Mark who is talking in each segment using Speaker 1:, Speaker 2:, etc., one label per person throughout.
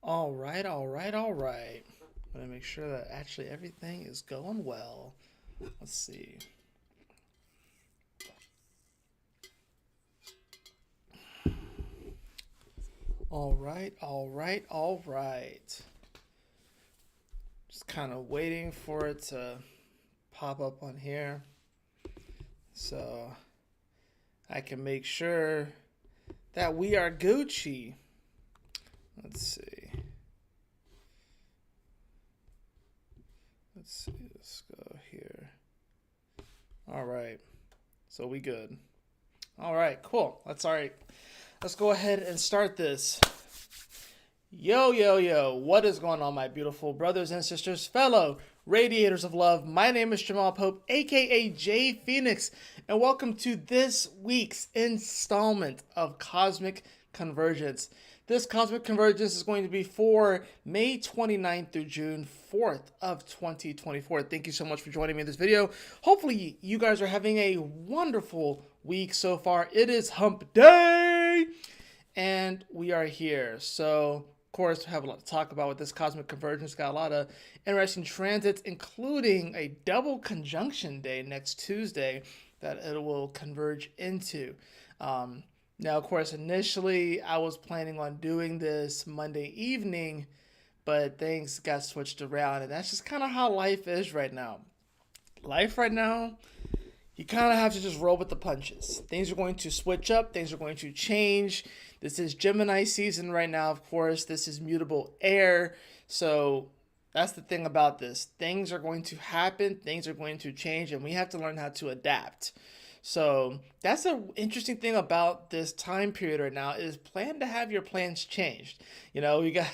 Speaker 1: All right, all right, all right. I'm gonna make sure that actually everything is going well. Let's see. All right, all right, all right. Just kind of waiting for it to pop up on here so I can make sure that we are Gucci. Let's see. Let's go here. All right. So we good. All right, cool. That's all right. Let's go ahead and start this. Yo, yo, yo. What is going on, my beautiful brothers and sisters, fellow radiators of love? My name is Jamal Pope, aka J Phoenix, and welcome to this week's installment of Cosmic Convergence. This Cosmic Convergence is going to be for May 29th through June 4th of 2024. Thank you so much for joining me in this video. Hopefully, you guys are having a wonderful week so far. It is hump day, and we are here. So, of course, we have a lot to talk about with this Cosmic Convergence. Got a lot of interesting transits, including a double conjunction day next Tuesday that it will converge into. Now, of course, initially I was planning on doing this Monday evening, but things got switched around, and that's just kind of how life is right now. Life right now, you kind of have to just roll with the punches. Things are going to switch up, things are going to change. This is Gemini season right now, of course. This is mutable air, so that's the thing about this. Things are going to happen, things are going to change, and we have to learn how to adapt. So that's an interesting thing about this time period right now is plan to have your plans changed. You know, you got,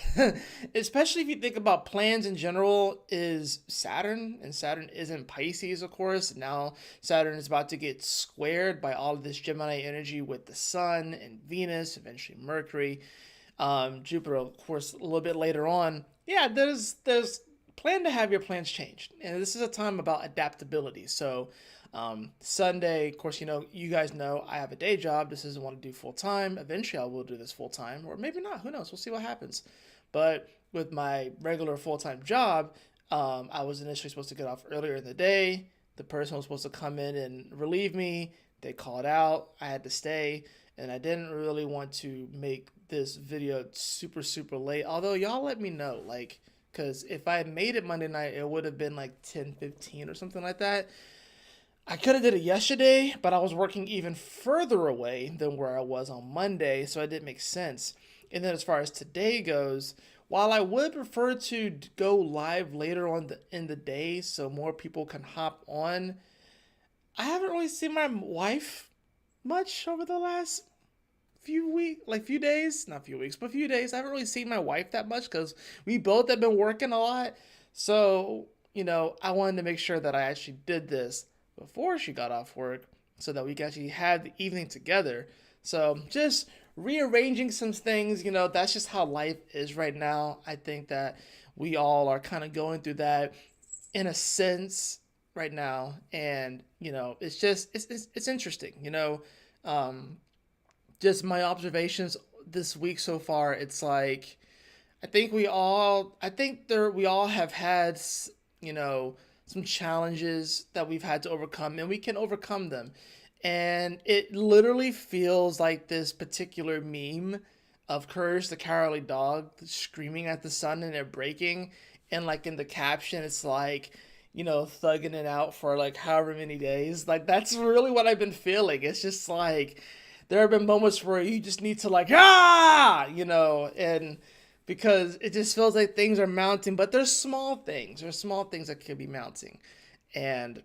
Speaker 1: especially if you think about plans in general, is Saturn, and Saturn is in Pisces, of course. Now Saturn is about to get squared by all of this Gemini energy with the Sun and Venus, eventually Mercury, Jupiter, of course, a little bit later on. Yeah, there's plan to have your plans changed, and this is a time about adaptability. So Sunday, of course, you guys know I have a day job. This isn't what I do full time. Eventually, I will do this full time, or maybe not. Who knows? We'll see what happens. But with my regular full time job, I was initially supposed to get off earlier in the day. The person was supposed to come in and relieve me. They called out. I had to stay, and I didn't really want to make this video super, super late. Although y'all let me know, because if I had made it Monday night, it would have been like 10:15 or something like that. I could have did it yesterday, but I was working even further away than where I was on Monday, so it didn't make sense. And then as far as today goes, while I would prefer to go live later on in the day so more people can hop on, I haven't really seen my wife much over the last few days, not few weeks, but few days. I haven't really seen my wife that much because we both have been working a lot. So, I wanted to make sure that I actually did this before she got off work so that we could actually have the evening together. So just rearranging some things, that's just how life is right now. I think that we all are kind of going through that in a sense right now. And, it's interesting, just my observations this week so far. It's like, we all have had, some challenges that we've had to overcome, and we can overcome them. And it literally feels like this particular meme of Courage the Cowardly Dog screaming at the sun and it breaking. And like in the caption, it's like, thugging it out for like however many days. Like that's really what I've been feeling. It's just like there have been moments where you just need to and because it just feels like things are mounting, but there's small things. There's small things that could be mounting. And,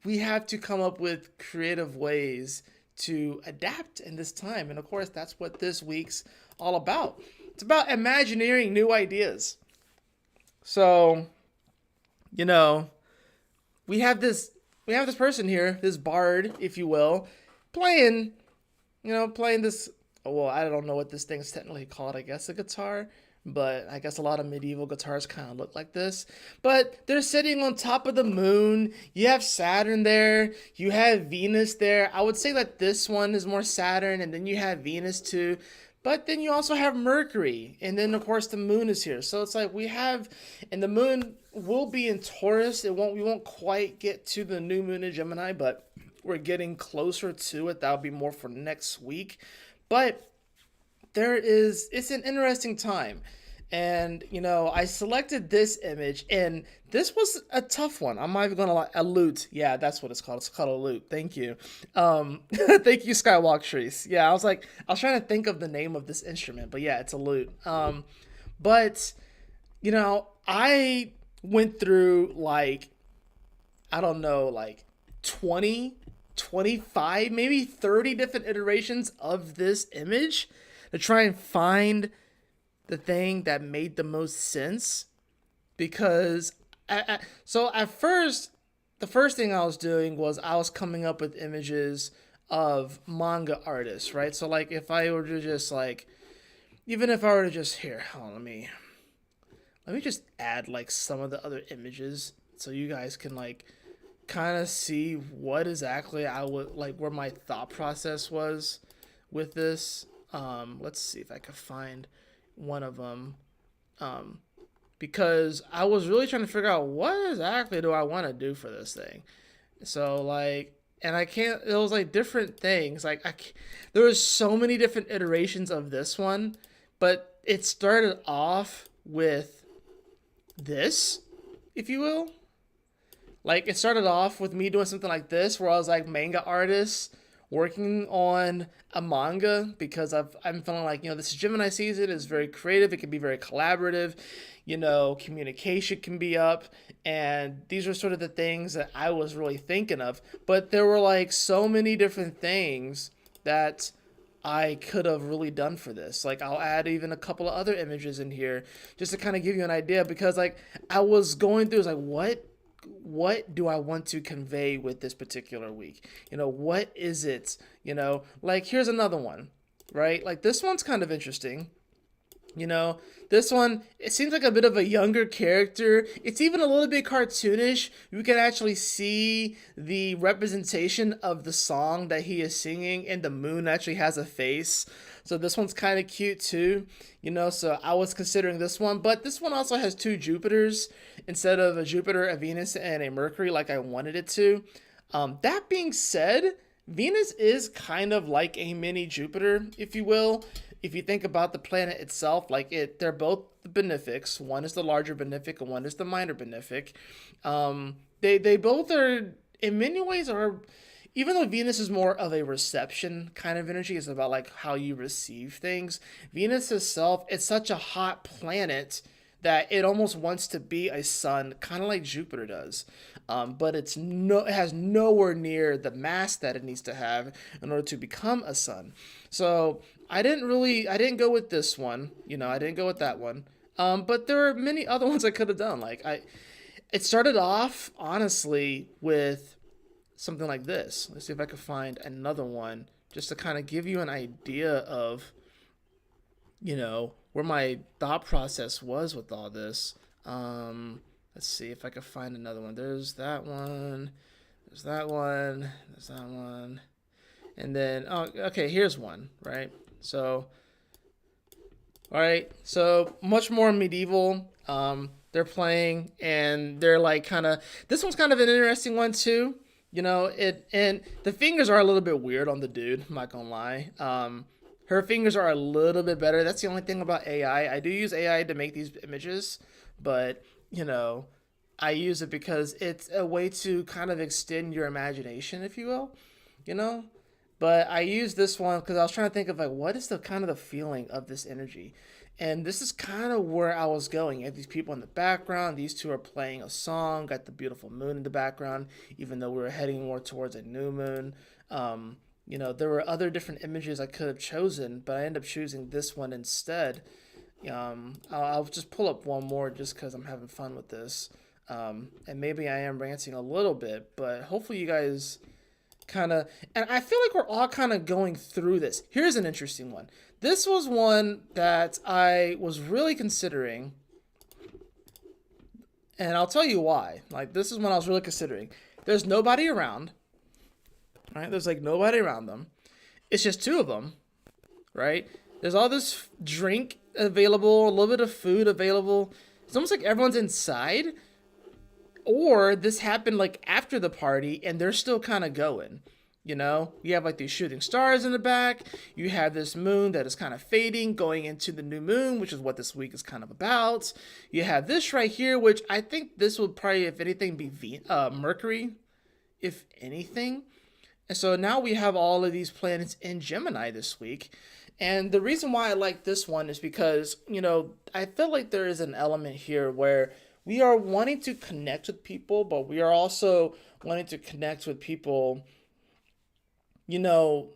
Speaker 1: we have to come up with creative ways to adapt in this time. And of course, that's what this week's all about. It's about imagineering new ideas. So, we have this person here, this bard, if you will, playing this. Well, I don't know what this thing's technically called. I guess a guitar, but I guess a lot of medieval guitars kind of look like this. But they're sitting on top of the moon. You have Saturn there. You have Venus there. I would say that this one is more Saturn, and then you have Venus too. But then you also have Mercury, and then of course the moon is here. So it's like we have, and the moon will be in Taurus. We won't quite get to the new moon in Gemini, but we're getting closer to it. That'll be more for next week. But it's an interesting time. And, I selected this image, and this was a tough one. I'm not even going to lie. A lute. Yeah, that's what it's called. It's called a lute. Thank you. Thank you, Skywalk Trees. Yeah, I was trying to think of the name of this instrument, but yeah, it's a lute. But, I went through I don't know, 20, 25, maybe 30 different iterations of this image to try and find the thing that made the most sense. Because so at first, the first thing I was doing was I was coming up with images of manga artists, right? So if I were to just even if I were to just here, hold on, let me just add some of the other images so you guys can kind of see what exactly I would where my thought process was with this. Let's see if I could find one of them, because I was really trying to figure out what exactly do I want to do for this thing. So and I can't. It was different things. There was so many different iterations of this one, but it started off with this, if you will. It started off with me doing something like this, where I was manga artist working on a manga, because I'm feeling this is Gemini season. It's very creative. It can be very collaborative. Communication can be up. And these are sort of the things that I was really thinking of. But there were so many different things that I could have really done for this. I'll add even a couple of other images in here just to kind of give you an idea, because I was going through, what do I want to convey with this particular week? What is it? Here's another one, right? This one's kind of interesting. This one, it seems like a bit of a younger character. It's even a little bit cartoonish. You can actually see the representation of the song that he is singing, and the moon actually has a face. So this one's kind of cute too, so I was considering this one. But this one also has two Jupiters instead of a Jupiter, a Venus, and a Mercury like I wanted it to. That being said, Venus is kind of like a mini Jupiter, if you will. If you think about the planet itself, they're both the benefics. One is the larger benefic and one is the minor benefic. They both are, in many ways, are, even though Venus is more of a reception kind of energy, it's about how you receive things. Venus itself, it's such a hot planet that it almost wants to be a sun, kind of like Jupiter does. But it has nowhere near the mass that it needs to have in order to become a sun. So I didn't go with this one. I didn't go with that one. But there are many other ones I could have done. It started off, honestly, with something like this. Let's see if I can find another one just to kind of give you an idea of, where my thought process was with all this. Let's see if I can find another one. There's that one. There's that one. There's that one. And then, okay, here's one, right? So, all right. So much more medieval. They're playing, and they're this one's kind of an interesting one too. And the fingers are a little bit weird on the dude. I'm not gonna lie. Her fingers are a little bit better. That's the only thing about AI. I do use AI to make these images, but I use it because it's a way to kind of extend your imagination, if you will. But I use this one because I was trying to think of what is the kind of the feeling of this energy. And this is kind of where I was going. You have these people in the background. These two are playing a song. Got the beautiful moon in the background, even though we were heading more towards a new moon. There were other different images I could have chosen, but I ended up choosing this one instead. I'll just pull up one more just because I'm having fun with this. And maybe I am ranting a little bit, but hopefully you guys kind of, and I feel like we're all kind of going through this. Here's an interesting one. This was one that I was really considering, and I'll tell you why. This is one I was really considering. There's nobody around, right? There's nobody around them. It's just two of them, right? There's all this drink available, a little bit of food available. It's almost like everyone's inside, or this happened like after the party and they're still kind of going. You have like these shooting stars in the back. You have this moon that is kind of fading, going into the new moon, which is what this week is kind of about. You have this right here, which I think this will probably, if anything, be Mercury, if anything. And so now we have all of these planets in Gemini this week. And the reason why I like this one is because, I feel like there is an element here where we are wanting to connect with people, but we are also wanting to connect with people, you know,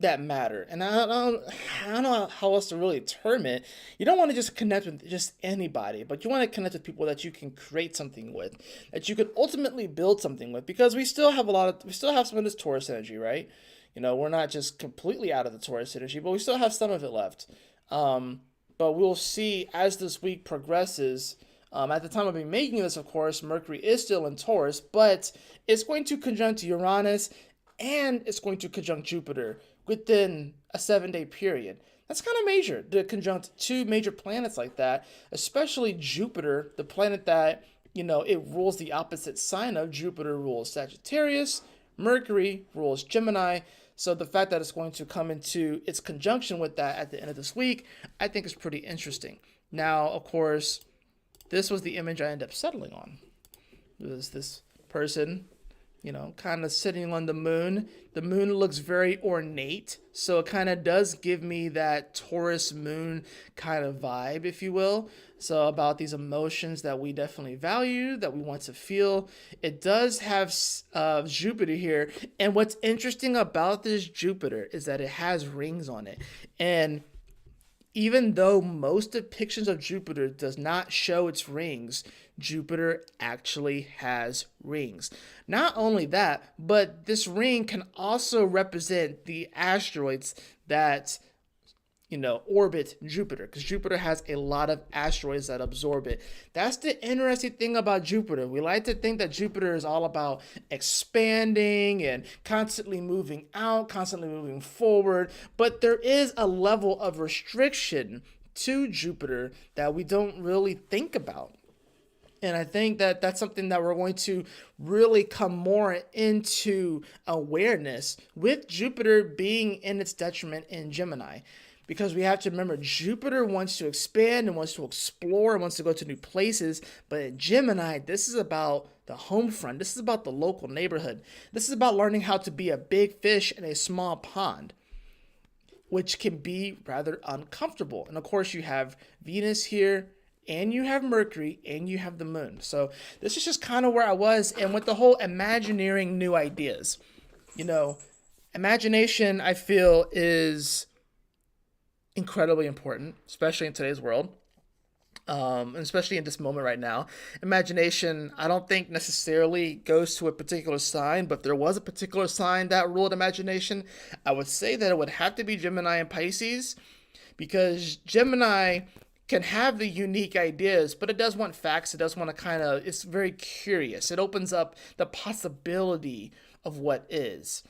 Speaker 1: that matter. And I don't know how else to really term it. You don't want to just connect with just anybody, but you want to connect with people that you can create something with, that you could ultimately build something with, because we still have some of this Taurus energy, right? We're not just completely out of the Taurus energy, but we still have some of it left. But we'll see as this week progresses. At the time of me making this, of course, Mercury is still in Taurus, but it's going to conjunct Uranus and it's going to conjunct Jupiter within a 7-day period. That's kind of major to conjunct two major planets like that, especially Jupiter, the planet that, it rules the opposite sign of. Jupiter rules Sagittarius, Mercury rules Gemini. So the fact that it's going to come into its conjunction with that at the end of this week, I think is pretty interesting. Now, of course, this was the image I ended up settling on. It was this person, kind of sitting on the moon. The moon looks very ornate, so it kind of does give me that Taurus moon kind of vibe, if you will. So about these emotions that we definitely value, that we want to feel. It does have Jupiter here, and what's interesting about this Jupiter is that it has rings on it. And even though most depictions of Jupiter does not show its rings, Jupiter actually has rings. Not only that, but this ring can also represent the asteroids that, orbit Jupiter, because Jupiter has a lot of asteroids that absorb it. That's the interesting thing about Jupiter. We like to think that Jupiter is all about expanding and constantly moving out, constantly moving forward, but there is a level of restriction to Jupiter that we don't really think about. And I think that that's something that we're going to really come more into awareness with Jupiter being in its detriment in Gemini. Because we have to remember, Jupiter wants to expand and wants to explore and wants to go to new places. But in Gemini, this is about the home front. This is about the local neighborhood. This is about learning how to be a big fish in a small pond, which can be rather uncomfortable. And of course, you have Venus here, and you have Mercury, and you have the moon. So this is just kind of where I was. And with the whole Imagineering new ideas, imagination, I feel, is incredibly important, especially in today's world, and especially in this moment right now. Imagination, I don't think necessarily goes to a particular sign, but if there was a particular sign that ruled imagination, I would say that it would have to be Gemini and Pisces, because Gemini can have the unique ideas, but it does want facts. It does want to it's very curious. It opens up the possibility of what is.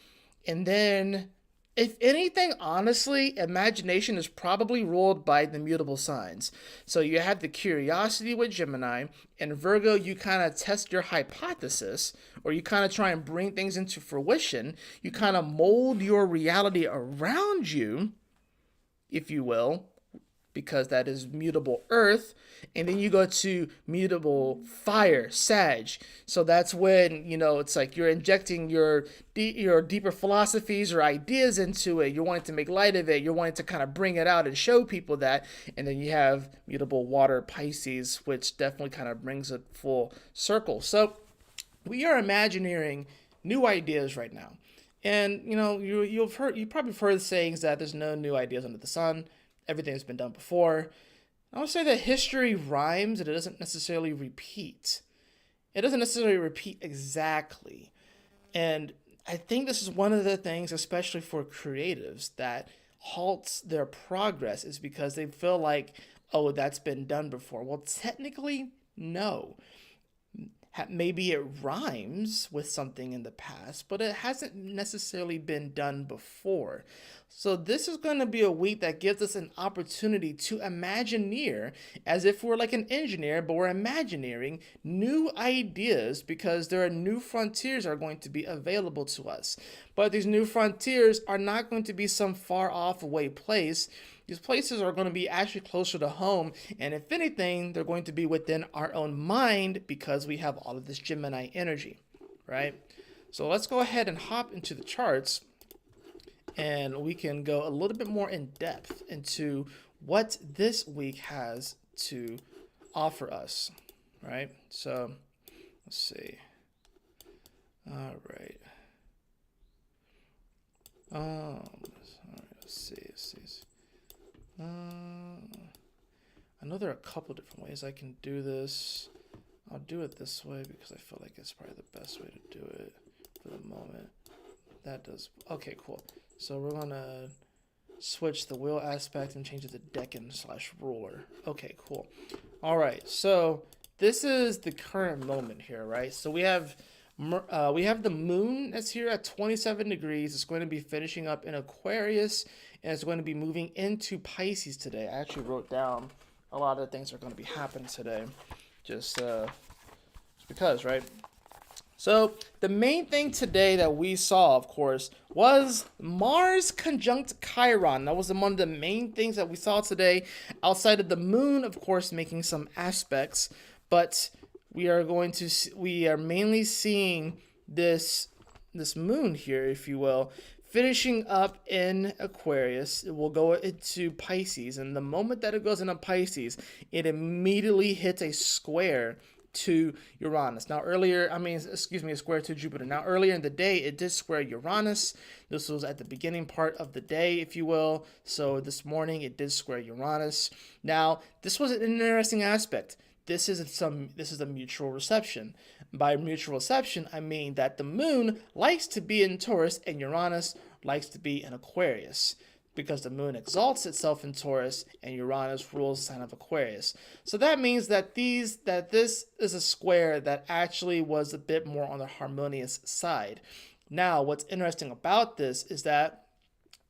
Speaker 1: And then, if anything, honestly, imagination is probably ruled by the mutable signs. So you have the curiosity with Gemini, and Virgo, you kind of test your hypothesis, or you kind of try and bring things into fruition. You kind of mold your reality around you, if you will, because that is mutable earth. And then you go to mutable fire, Sag. So that's when, it's like you're injecting your deeper philosophies or ideas into it. You're wanting to make light of it. You're wanting to kind of bring it out and show people that. And then you have mutable water, Pisces, which definitely kind of brings it full circle. So we are imagineering new ideas right now. And, you probably heard the sayings that there's no new ideas under the sun. Everything has been done before. I would say that history rhymes and it doesn't necessarily repeat. It doesn't necessarily repeat exactly. And I think this is one of the things, especially for creatives, that halts their progress, is because they feel like, oh, that's been done before. Well, technically, no. maybe it rhymes with something in the past, but it hasn't necessarily been done before. So this is going to be a week that gives us an opportunity to Imagineer, as if we're like an engineer, but we're Imagineering new ideas, because there are new frontiers are going to be available to us. But these new frontiers are not going to be some far off away place. These places are going to be actually closer to home, and if anything, they're going to be within our own mind, because we have all of this Gemini energy, right? So let's go ahead and hop into the charts, and we can go a little bit more in depth into what this week has to offer us, right? So let's see. All right. Let's see. I know there are a couple different ways I can do this. I'll do it this way because I feel like it's probably the best way to do it for the moment. That does. Okay, cool. So we're going to switch the wheel aspect and change it to decan/ruler. Okay, cool. All right. So this is the current moment here, right? So we have the moon that's here at 27 degrees. It's going to be finishing up in Aquarius, and it's going to be moving into Pisces today. I actually wrote down a lot of the things that are going to be happening today, just because, right? So the main thing today that we saw, of course, was Mars conjunct Chiron. That was one of the main things that we saw today, outside of the moon, of course, making some aspects. But we are mainly seeing this moon here, if you will, finishing up in Aquarius. It will go into Pisces, and the moment that it goes into Pisces, it immediately hits a square to Uranus. A square to Jupiter. Now, earlier in the day, it did square Uranus. This was at the beginning part of the day, if you will. So this morning, it did square Uranus. Now, this was an interesting aspect. This is a mutual reception. By mutual reception, I mean that the moon likes to be in Taurus and Uranus likes to be in Aquarius, because the moon exalts itself in Taurus and Uranus rules the sign of Aquarius. So that means that this is a square that actually was a bit more on the harmonious side. Now, what's interesting about this is that,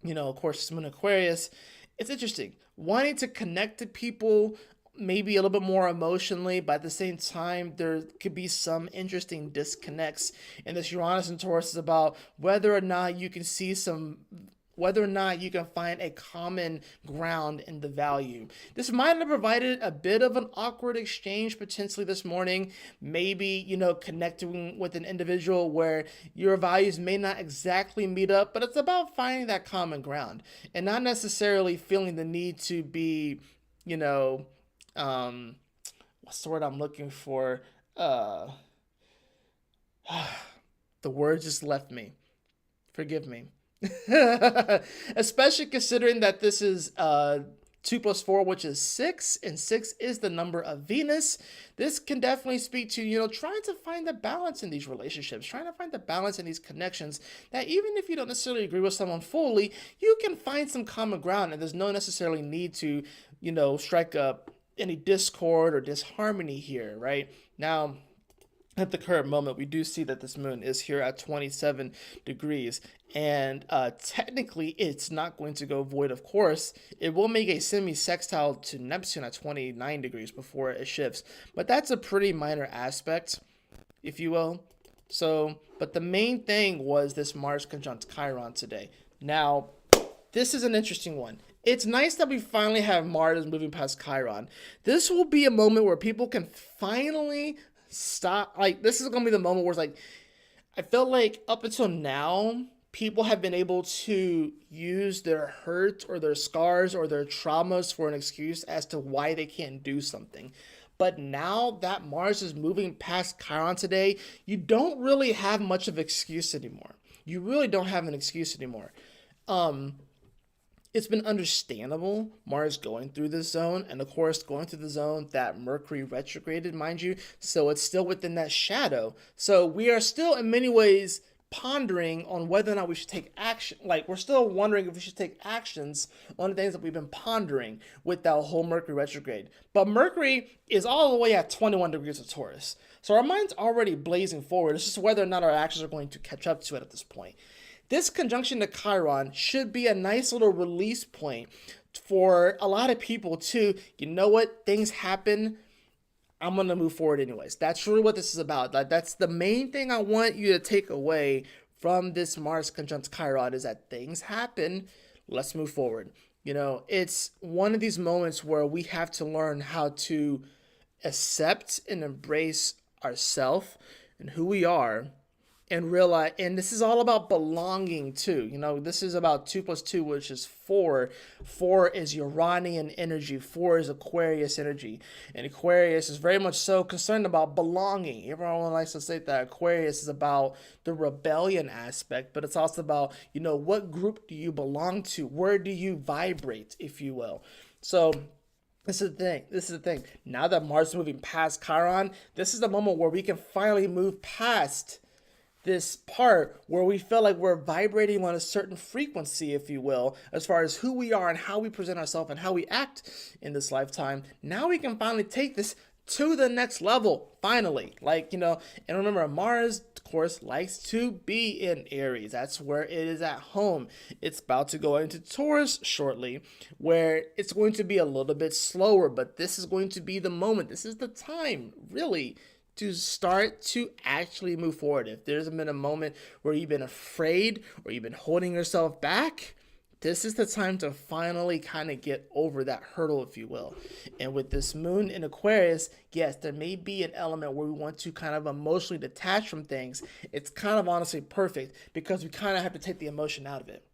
Speaker 1: of course, it's moon Aquarius. It's interesting. Wanting to connect to people, maybe a little bit more emotionally, but at the same time, there could be some interesting disconnects. And this Uranus and Taurus is about whether or not you can find a common ground in the value. This might have provided a bit of an awkward exchange potentially this morning. Maybe, connecting with an individual where your values may not exactly meet up, but it's about finding that common ground and not necessarily feeling the need to be, what's the word I'm looking for? The word just left me. Forgive me. Especially considering that this is 2 + 4, which is 6, and 6 is the number of Venus. This can definitely speak to, trying to find the balance in these relationships, trying to find the balance in these connections, that even if you don't necessarily agree with someone fully, you can find some common ground, and there's no necessarily need to, strike up any discord or disharmony here, right? Now, at the current moment, we do see that this moon is here at 27 degrees, and technically it's not going to go void, of course. It will make a semi-sextile to Neptune at 29 degrees before it shifts, but that's a pretty minor aspect, if you will. So, but the main thing was this Mars conjunct Chiron today. Now, this is an interesting one. It's nice that we finally have Mars moving past Chiron. This will be a moment where people can finally stop. This is going to be the moment where I felt like up until now, people have been able to use their hurt or their scars or their traumas for an excuse as to why they can't do something. But now that Mars is moving past Chiron today, you don't really have much of an excuse anymore. You really don't have an excuse anymore. It's been understandable, Mars going through this zone, and of course going through the zone that Mercury retrograded, mind you, so it's still within that shadow. So we are still in many ways pondering on whether or not we should take action. Like, we're still wondering if we should take actions on the things that we've been pondering with that whole Mercury retrograde. But Mercury is all the way at 21 degrees of Taurus. So our mind's already blazing forward. It's just whether or not our actions are going to catch up to it at this point. This conjunction to Chiron should be a nice little release point for a lot of people to, you know what, things happen, I'm going to move forward anyways. That's really what this is about. That's the main thing I want you to take away from this Mars conjunct Chiron, is that things happen. Let's move forward. You know, it's one of these moments where we have to learn how to accept and embrace ourselves and who we are, and realize, and this is all about belonging too. You know, this is about 2 + 2, which is 4. 4 is Uranian energy. 4 is Aquarius energy. And Aquarius is very much so concerned about belonging. Everyone likes to say that Aquarius is about the rebellion aspect, but it's also about, you know, what group do you belong to? Where do you vibrate, if you will? So this is the thing. Now that Mars is moving past Chiron, this is the moment where we can finally move past this part where we feel like we're vibrating on a certain frequency, if you will, as far as who we are and how we present ourselves and how we act in this lifetime. Now we can finally take this to the next level, finally. Like, you know, and remember, Mars, of course, likes to be in Aries. That's where it is at home. It's about to go into Taurus shortly, where it's going to be a little bit slower, but this is going to be the moment. This is the time, really, to start to actually move forward. If there's been a moment where you've been afraid or you've been holding yourself back, this is the time to finally kind of get over that hurdle, if you will. And with this moon in Aquarius, yes, there may be an element where we want to kind of emotionally detach from things. It's kind of honestly perfect because we kind of have to take the emotion out of it.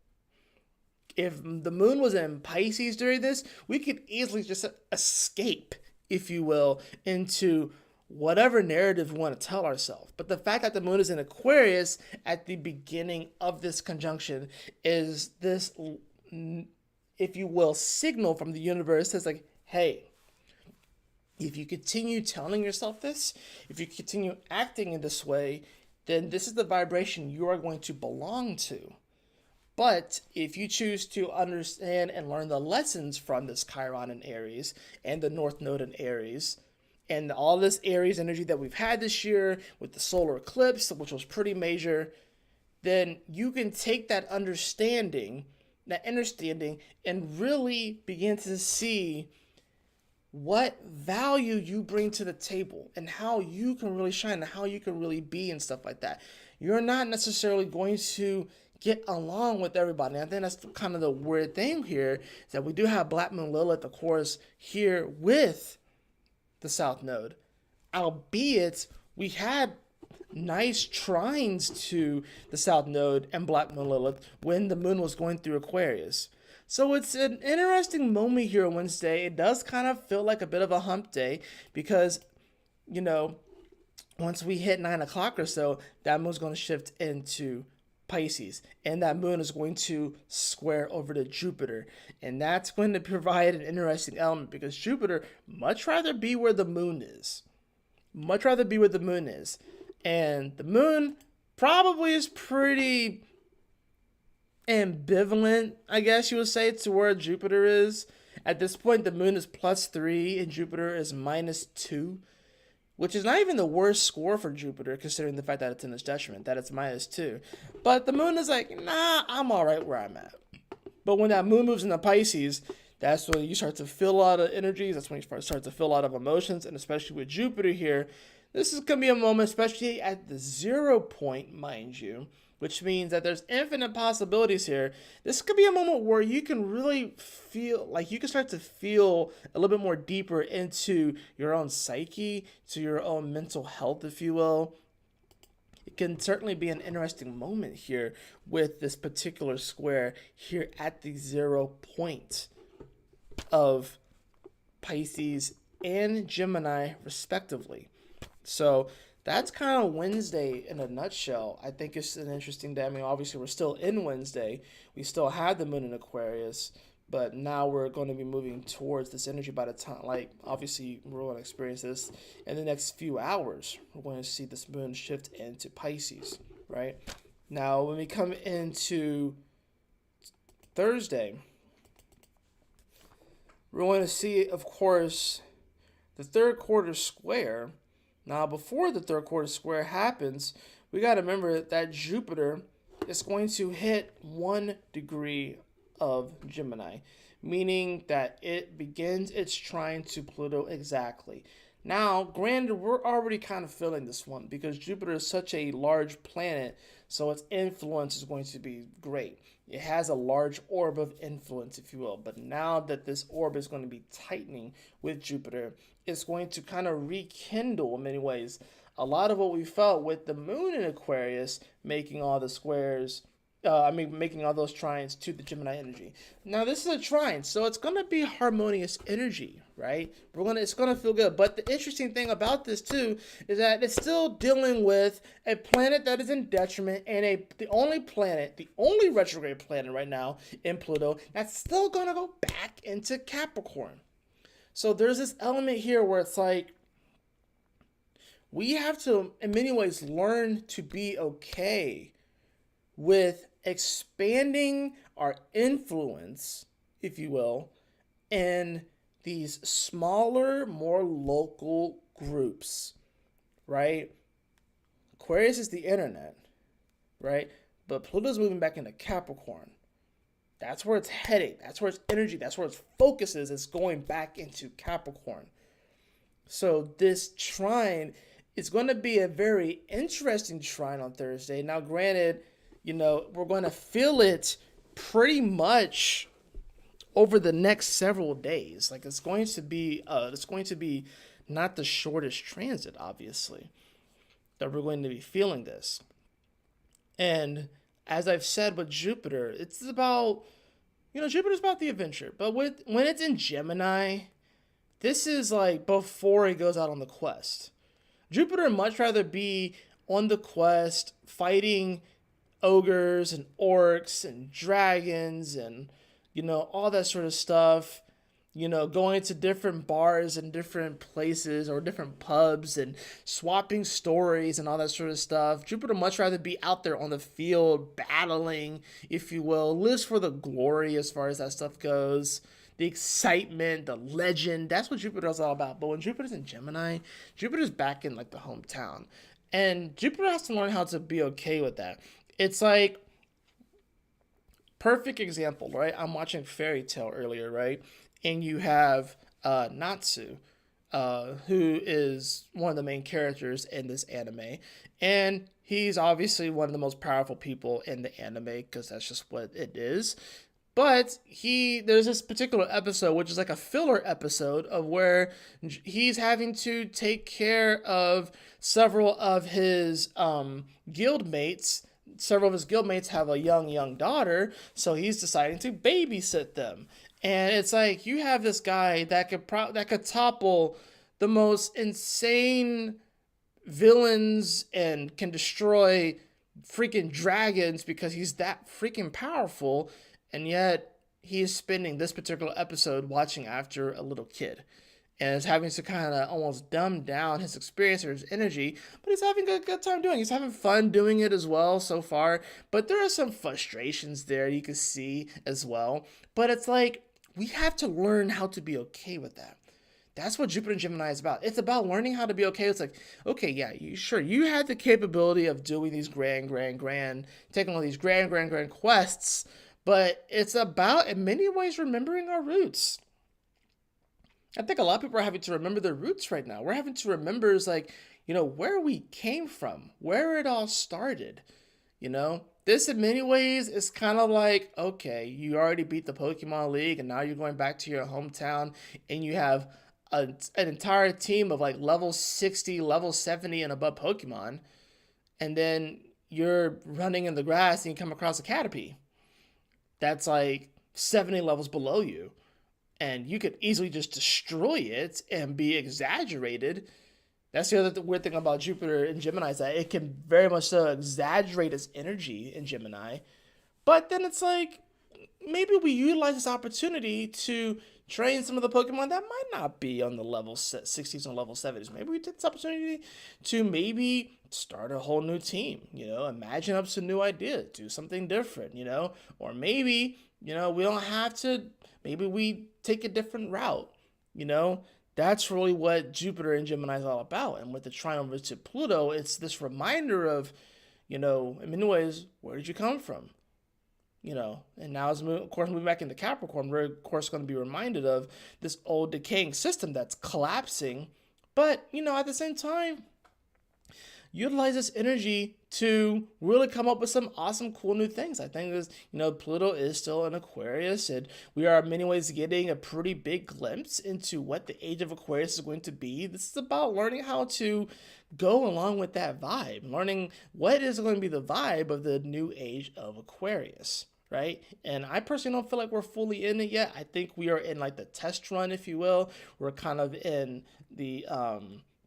Speaker 1: If the moon was in Pisces during this, we could easily just escape, if you will, into whatever narrative we want to tell ourselves. But the fact that the moon is in Aquarius at the beginning of this conjunction is this, if you will, signal from the universe that's like, hey, if you continue telling yourself this, if you continue acting in this way, then this is the vibration you are going to belong to. But if you choose to understand and learn the lessons from this Chiron in Aries and the North Node in Aries, and all this Aries energy that we've had this year with the solar eclipse, which was pretty major, then you can take that understanding, and really begin to see what value you bring to the table and how you can really shine and how you can really be and stuff like that. You're not necessarily going to get along with everybody. And I think that's kind of the weird thing here, is that we do have Black Moon Lilith, of course, here with the South Node, albeit we had nice trines to the South Node and Black Moon Lilith when the moon was going through Aquarius. So it's an interesting moment here on Wednesday. It does kind of feel like a bit of a hump day because, you know, once we hit 9 o'clock or so, that moon's going to shift into Pisces, and that moon is going to square over to Jupiter, and that's going to provide an interesting element because Jupiter much rather be where the moon is, and the moon probably is pretty ambivalent, I guess you would say, to where Jupiter is. At this point, the moon is +3 and Jupiter is -2, which is not even the worst score for Jupiter, considering the fact that it's in its detriment, that it's -2. But the moon is like, nah, I'm all right where I'm at. But when that moon moves into Pisces, that's when you start to feel a lot of energies. That's when you start to feel a lot of emotions. And especially with Jupiter here, this is going to be a moment, especially at the 0 point, mind you, which means that there's infinite possibilities here. This could be a moment where you can really feel, like you can start to feel a little bit more deeper into your own psyche, to your own mental health, if you will. It can certainly be an interesting moment here with this particular square here at the 0 point of Pisces and Gemini, respectively. So that's kind of Wednesday in a nutshell. I think it's an interesting day. I mean, obviously, we're still in Wednesday. We still have the moon in Aquarius, but now we're going to be moving towards this energy by the time, like, obviously, we're going to experience this in the next few hours. We're going to see this moon shift into Pisces, right? Now, when we come into Thursday, we're going to see, of course, the third quarter square. Now, before the third quarter square happens, we got to remember that Jupiter is going to hit 1 degree of Gemini, meaning that it begins its trine to Pluto exactly. Now, granted, we're already kind of feeling this one because Jupiter is such a large planet, so its influence is going to be great. It has a large orb of influence, if you will. But now that this orb is going to be tightening with Jupiter, it's going to kind of rekindle, in many ways, a lot of what we felt with the moon in Aquarius making all the squares, making all those trines to the Gemini energy. Now, this is a trine, so it's going to be harmonious energy, right? It's going to feel good. But the interesting thing about this, too, is that it's still dealing with a planet that is in detriment and the only retrograde planet right now in Pluto that's still going to go back into Capricorn. So there's this element here where it's like, we have to, in many ways, learn to be okay with expanding our influence, if you will, in these smaller, more local groups, right? Aquarius is the internet, right? But Pluto's moving back into Capricorn. That's where it's heading. That's where its energy, that's where its focus is. It's going back into Capricorn. So this trine is going to be a very interesting trine on Thursday. Now, granted, we're going to feel it pretty much over the next several days. Like it's going to be not the shortest transit, obviously, that we're going to be feeling this. And as I've said with Jupiter, it's about, Jupiter's about the adventure. But when it's in Gemini, this is like before it goes out on the quest. Jupiter would much rather be on the quest fighting ogres and orcs and dragons and, all that sort of stuff, going to different bars and different places or different pubs and swapping stories and all that sort of stuff. Jupiter much rather be out there on the field battling, if you will, lives for the glory as far as that stuff goes. The excitement, the legend, that's what Jupiter's all about. But when Jupiter's in Gemini, Jupiter's back in like the hometown. And Jupiter has to learn how to be okay with that. It's like, perfect example, right? I'm watching Fairy Tale earlier, right? And you have Natsu, who is one of the main characters in this anime. And he's obviously one of the most powerful people in the anime because that's just what it is. But there's this particular episode, which is like a filler episode of where he's having to take care of several of his guildmates. Several of his guildmates have a young daughter, so he's deciding to babysit them. And it's like, you have this guy that could topple the most insane villains and can destroy freaking dragons because he's that freaking powerful. And yet he is spending this particular episode watching after a little kid and is having to kind of almost dumb down his experience or his energy, but he's having a good time doing it. He's having fun doing it as well so far, but there are some frustrations there you can see as well. But it's like, we have to learn how to be okay with that. That's what Jupiter and Gemini is about. It's about learning how to be okay. It's like, okay, yeah, you had the capability of doing these grand, taking all these grand quests, but it's about, in many ways, remembering our roots. I think a lot of people are having to remember their roots right now. We're having to remember is like, where we came from, where it all started. This in many ways is kind of like, okay, you already beat the Pokemon League and now you're going back to your hometown and you have an entire team of like level 60, level 70 and above Pokemon. And then you're running in the grass and you come across a Caterpie that's like 70 levels below you. And you could easily just destroy it and be exaggerated. That's the other weird thing about Jupiter in Gemini is that it can very much so exaggerate its energy in Gemini. But then it's like, maybe we utilize this opportunity to train some of the Pokemon that might not be on the level 60s and level 70s. Maybe we take this opportunity to maybe start a whole new team, imagine up some new ideas, do something different, or maybe, we don't have to, maybe we take a different route, That's really what Jupiter and Gemini is all about. And with the trine over to Pluto, it's this reminder of, in many ways, where did you come from? And now as of course moving back into Capricorn, we're of course going to be reminded of this old decaying system that's collapsing, but at the same time, utilize this energy to really come up with some awesome, cool new things. I think this, Pluto is still in Aquarius, and we are in many ways getting a pretty big glimpse into what the age of Aquarius is going to be. This is about learning how to go along with that vibe, learning what is going to be the vibe of the new age of Aquarius. Right? And I personally don't feel like we're fully in it yet. I think we are in like the test run, if you will. We're kind of in the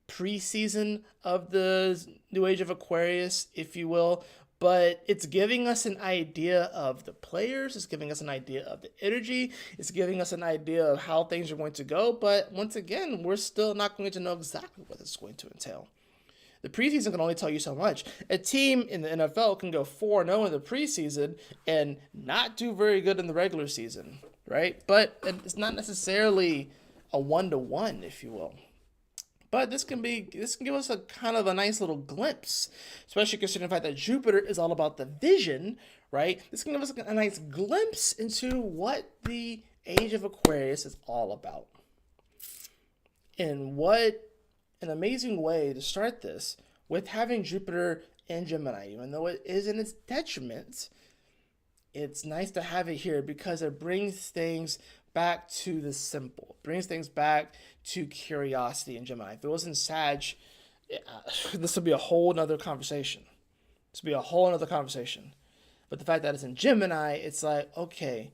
Speaker 1: pre-season of the new age of Aquarius, if you will. But it's giving us an idea of the players. It's giving us an idea of the energy. It's giving us an idea of how things are going to go. But once again, we're still not going to know exactly what it's going to entail. The preseason can only tell you so much. A team in the NFL can go 4-0 in the preseason and not do very good in the regular season, right? But it's not necessarily a 1-to-1, if you will. But this can give us a kind of a nice little glimpse, especially considering the fact that Jupiter is all about the vision, right? This can give us a nice glimpse into what the age of Aquarius is all about. And what an amazing way to start this with having Jupiter and Gemini. Even though it is in its detriment, it's nice to have it here because it brings things back to the simple. It brings things back to curiosity in Gemini. If it was in Sag, this would be a whole nother conversation. But the fact that it's in Gemini, it's like, okay,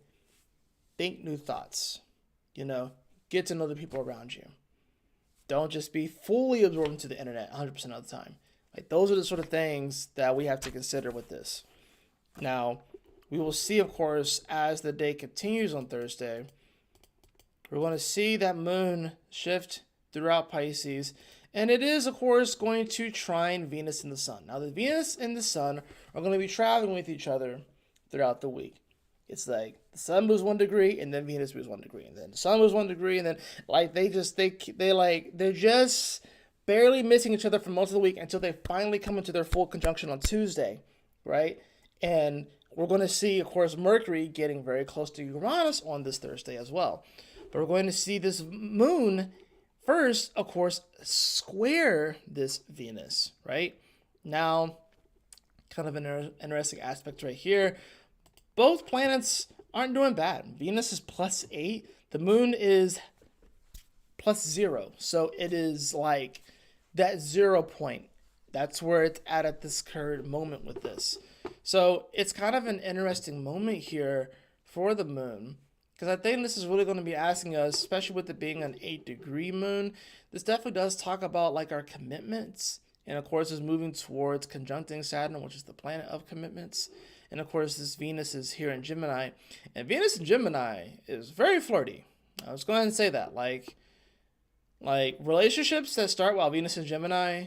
Speaker 1: think new thoughts. Get to know the people around you. Don't just be fully absorbed into the internet 100% of the time. Like, those are the sort of things that we have to consider with this. Now, we will see, of course, as the day continues on Thursday, we're going to see that moon shift throughout Pisces. And it is, of course, going to trine Venus and the Sun. Now, the Venus and the Sun are going to be traveling with each other throughout the week. It's like the Sun moves 1 degree, and then Venus moves 1 degree, and then the Sun moves 1 degree, and then like they're just barely missing each other for most of the week until they finally come into their full conjunction on Tuesday, right? And we're going to see, of course, Mercury getting very close to Uranus on this Thursday as well. But we're going to see this moon first, of course, square this Venus, right? Now, kind of an interesting aspect right here. Both planets aren't doing bad. Venus is +8. The moon is +0. So it is like that 0 point. That's where it's at this current moment with this. So it's kind of an interesting moment here for the moon, because I think this is really going to be asking us, especially with it being an 8-degree moon, this definitely does talk about like our commitments. And of course, it's moving towards conjuncting Saturn, which is the planet of commitments. And of course, this Venus is here in Gemini. And Venus in Gemini is very flirty. I was going to say that. Like relationships that start while Venus in Gemini,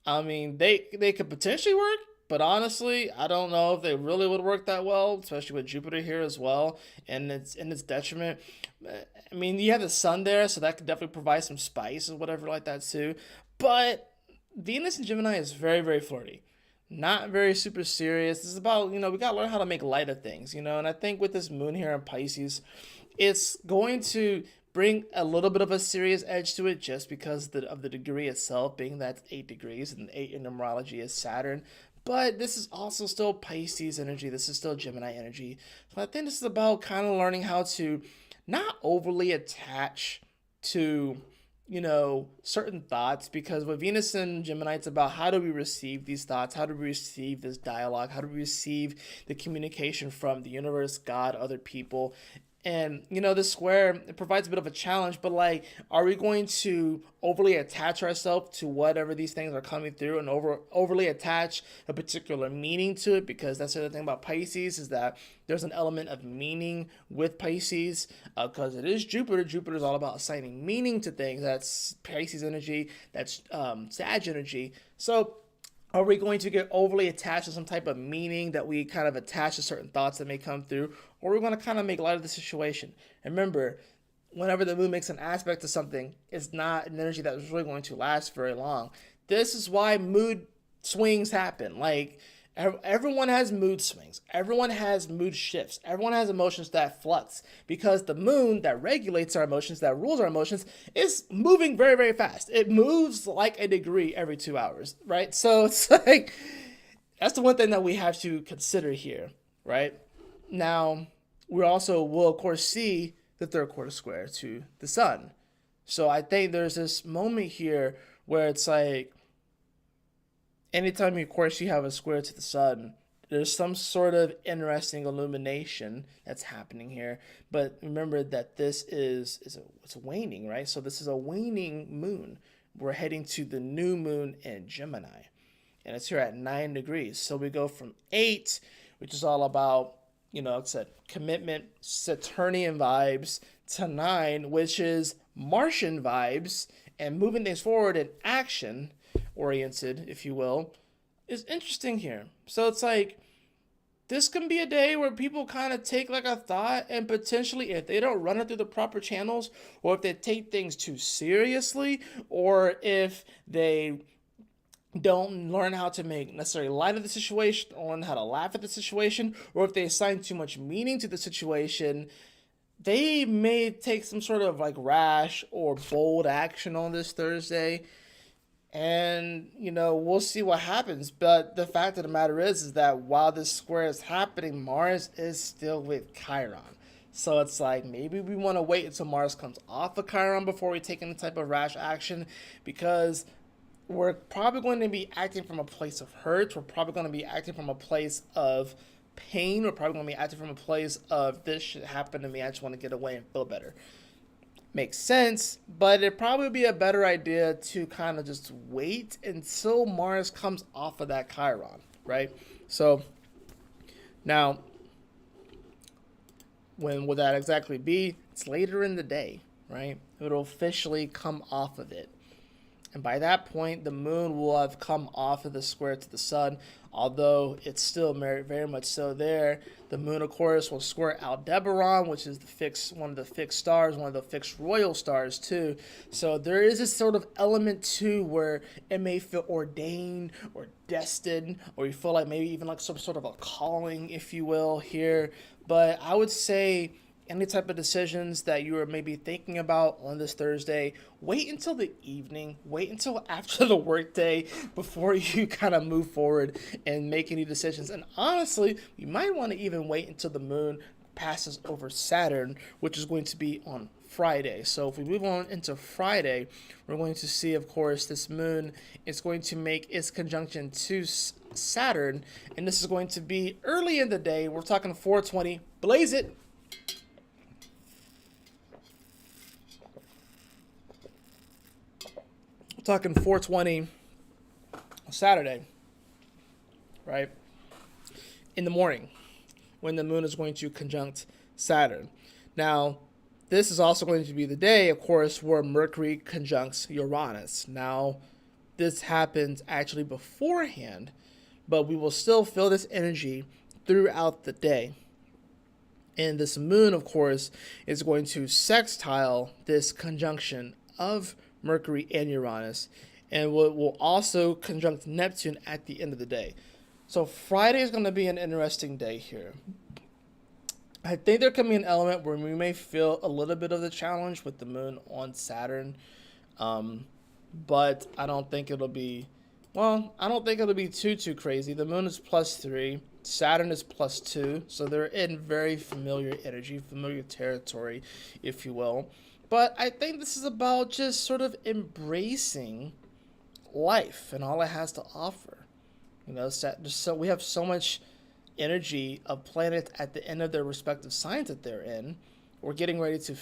Speaker 1: I mean, they could potentially work. But honestly, I don't know if they really would work that well, especially with Jupiter here as well, and it's in its detriment. I mean, you have the Sun there, so that could definitely provide some spice or whatever like that too. But Venus in Gemini is very, very flirty. Not very super serious. This is about, we got to learn how to make light of things, and I think with this moon here in Pisces, it's going to bring a little bit of a serious edge to it just because of the degree itself, being that 8 degrees, and 8 in numerology is Saturn. But this is also still Pisces energy. This is still Gemini energy. So I think this is about kind of learning how to not overly attach to, certain thoughts, because with Venus and Gemini, it's about how do we receive these thoughts? How do we receive this dialogue? How do we receive the communication from the universe, God, other people? And, this square, it provides a bit of a challenge, but like, are we going to overly attach ourselves to whatever these things are coming through and overly attach a particular meaning to it? Because that's the other thing about Pisces is that there's an element of meaning with Pisces because it is Jupiter. Jupiter is all about assigning meaning to things. That's Pisces energy, that's Sag energy. So, are we going to get overly attached to some type of meaning that we kind of attach to certain thoughts that may come through? Or are we going to kind of make light of the situation? And remember, whenever the moon makes an aspect to something, it's not an energy that is really going to last very long. This is why mood swings happen. Like, everyone has mood swings. Everyone has mood shifts. Everyone has emotions that flux because the moon that regulates our emotions, that rules our emotions, is moving very, very fast. It moves like a degree every 2 hours, right? So it's like, that's the one thing that we have to consider here, right? Now, we also will, of course, see the third quarter square to the sun. So I think there's this moment here where it's like, anytime, of course, you have a square to the sun, there's some sort of interesting illumination that's happening here. But remember that this it's waning, right? So this is a waning moon. We're heading to the new moon in Gemini. And it's here at 9 degrees. So we go from 8, which is all about, like I said, commitment, Saturnian vibes, to 9, which is Martian vibes, and moving things forward in action oriented, if you will, is interesting here. So it's like, this can be a day where people kind of take like a thought and potentially, if they don't run it through the proper channels, or if they take things too seriously, or if they don't learn how to make necessarily light of the situation, or learn how to laugh at the situation, or if they assign too much meaning to the situation, they may take some sort of like rash or bold action on this Thursday. And, we'll see what happens. But the fact of the matter is that while this square is happening, Mars is still with Chiron. So it's like, maybe we want to wait until Mars comes off of Chiron before we take any type of rash action, because we're probably going to be acting from a place of hurt. We're probably going to be acting from a place of pain. We're probably going to be acting from a place of, this shit happened to me, I just want to get away and feel better. Makes sense, but it'd probably be a better idea to kind of just wait until Mars comes off of that Chiron, right? So now, when will that exactly be? It's later in the day, right? It'll officially come off of it. And by that point, the moon will have come off of the square to the sun, although it's still very much so there. The moon, of course, will square Aldebaran, which is one of the fixed stars, one of the fixed royal stars, too. So there is this sort of element, too, where it may feel ordained or destined, or you feel like maybe even like some sort of a calling, if you will, here. But I would say, any type of decisions that you are maybe thinking about on this Thursday, wait until the evening, wait until after the workday before you kind of move forward and make any decisions. And honestly, you might want to even wait until the moon passes over Saturn, which is going to be on Friday. So if we move on into Friday, we're going to see, of course, this moon is going to make its conjunction to Saturn, and this is going to be early in the day. We're talking 4:20. Blaze it. Talking 4:20 Saturday, right? In the morning, when the moon is going to conjunct Saturn. Now, this is also going to be the day, of course, where Mercury conjuncts Uranus. Now, this happens actually beforehand, but we will still feel this energy throughout the day. And this moon, of course, is going to sextile this conjunction of Mercury and Uranus, and will also conjunct Neptune at the end of the day. So Friday is going to be an interesting day here. I think there can be an element where we may feel a little bit of the challenge with the moon on Saturn, but I don't think it'll be, too crazy. The moon is +3, Saturn is +2, so they're in very familiar energy, familiar territory, if you will. But I think this is about just sort of embracing life and all it has to offer. So we have so much energy of planets at the end of their respective signs that they're in, we're getting ready to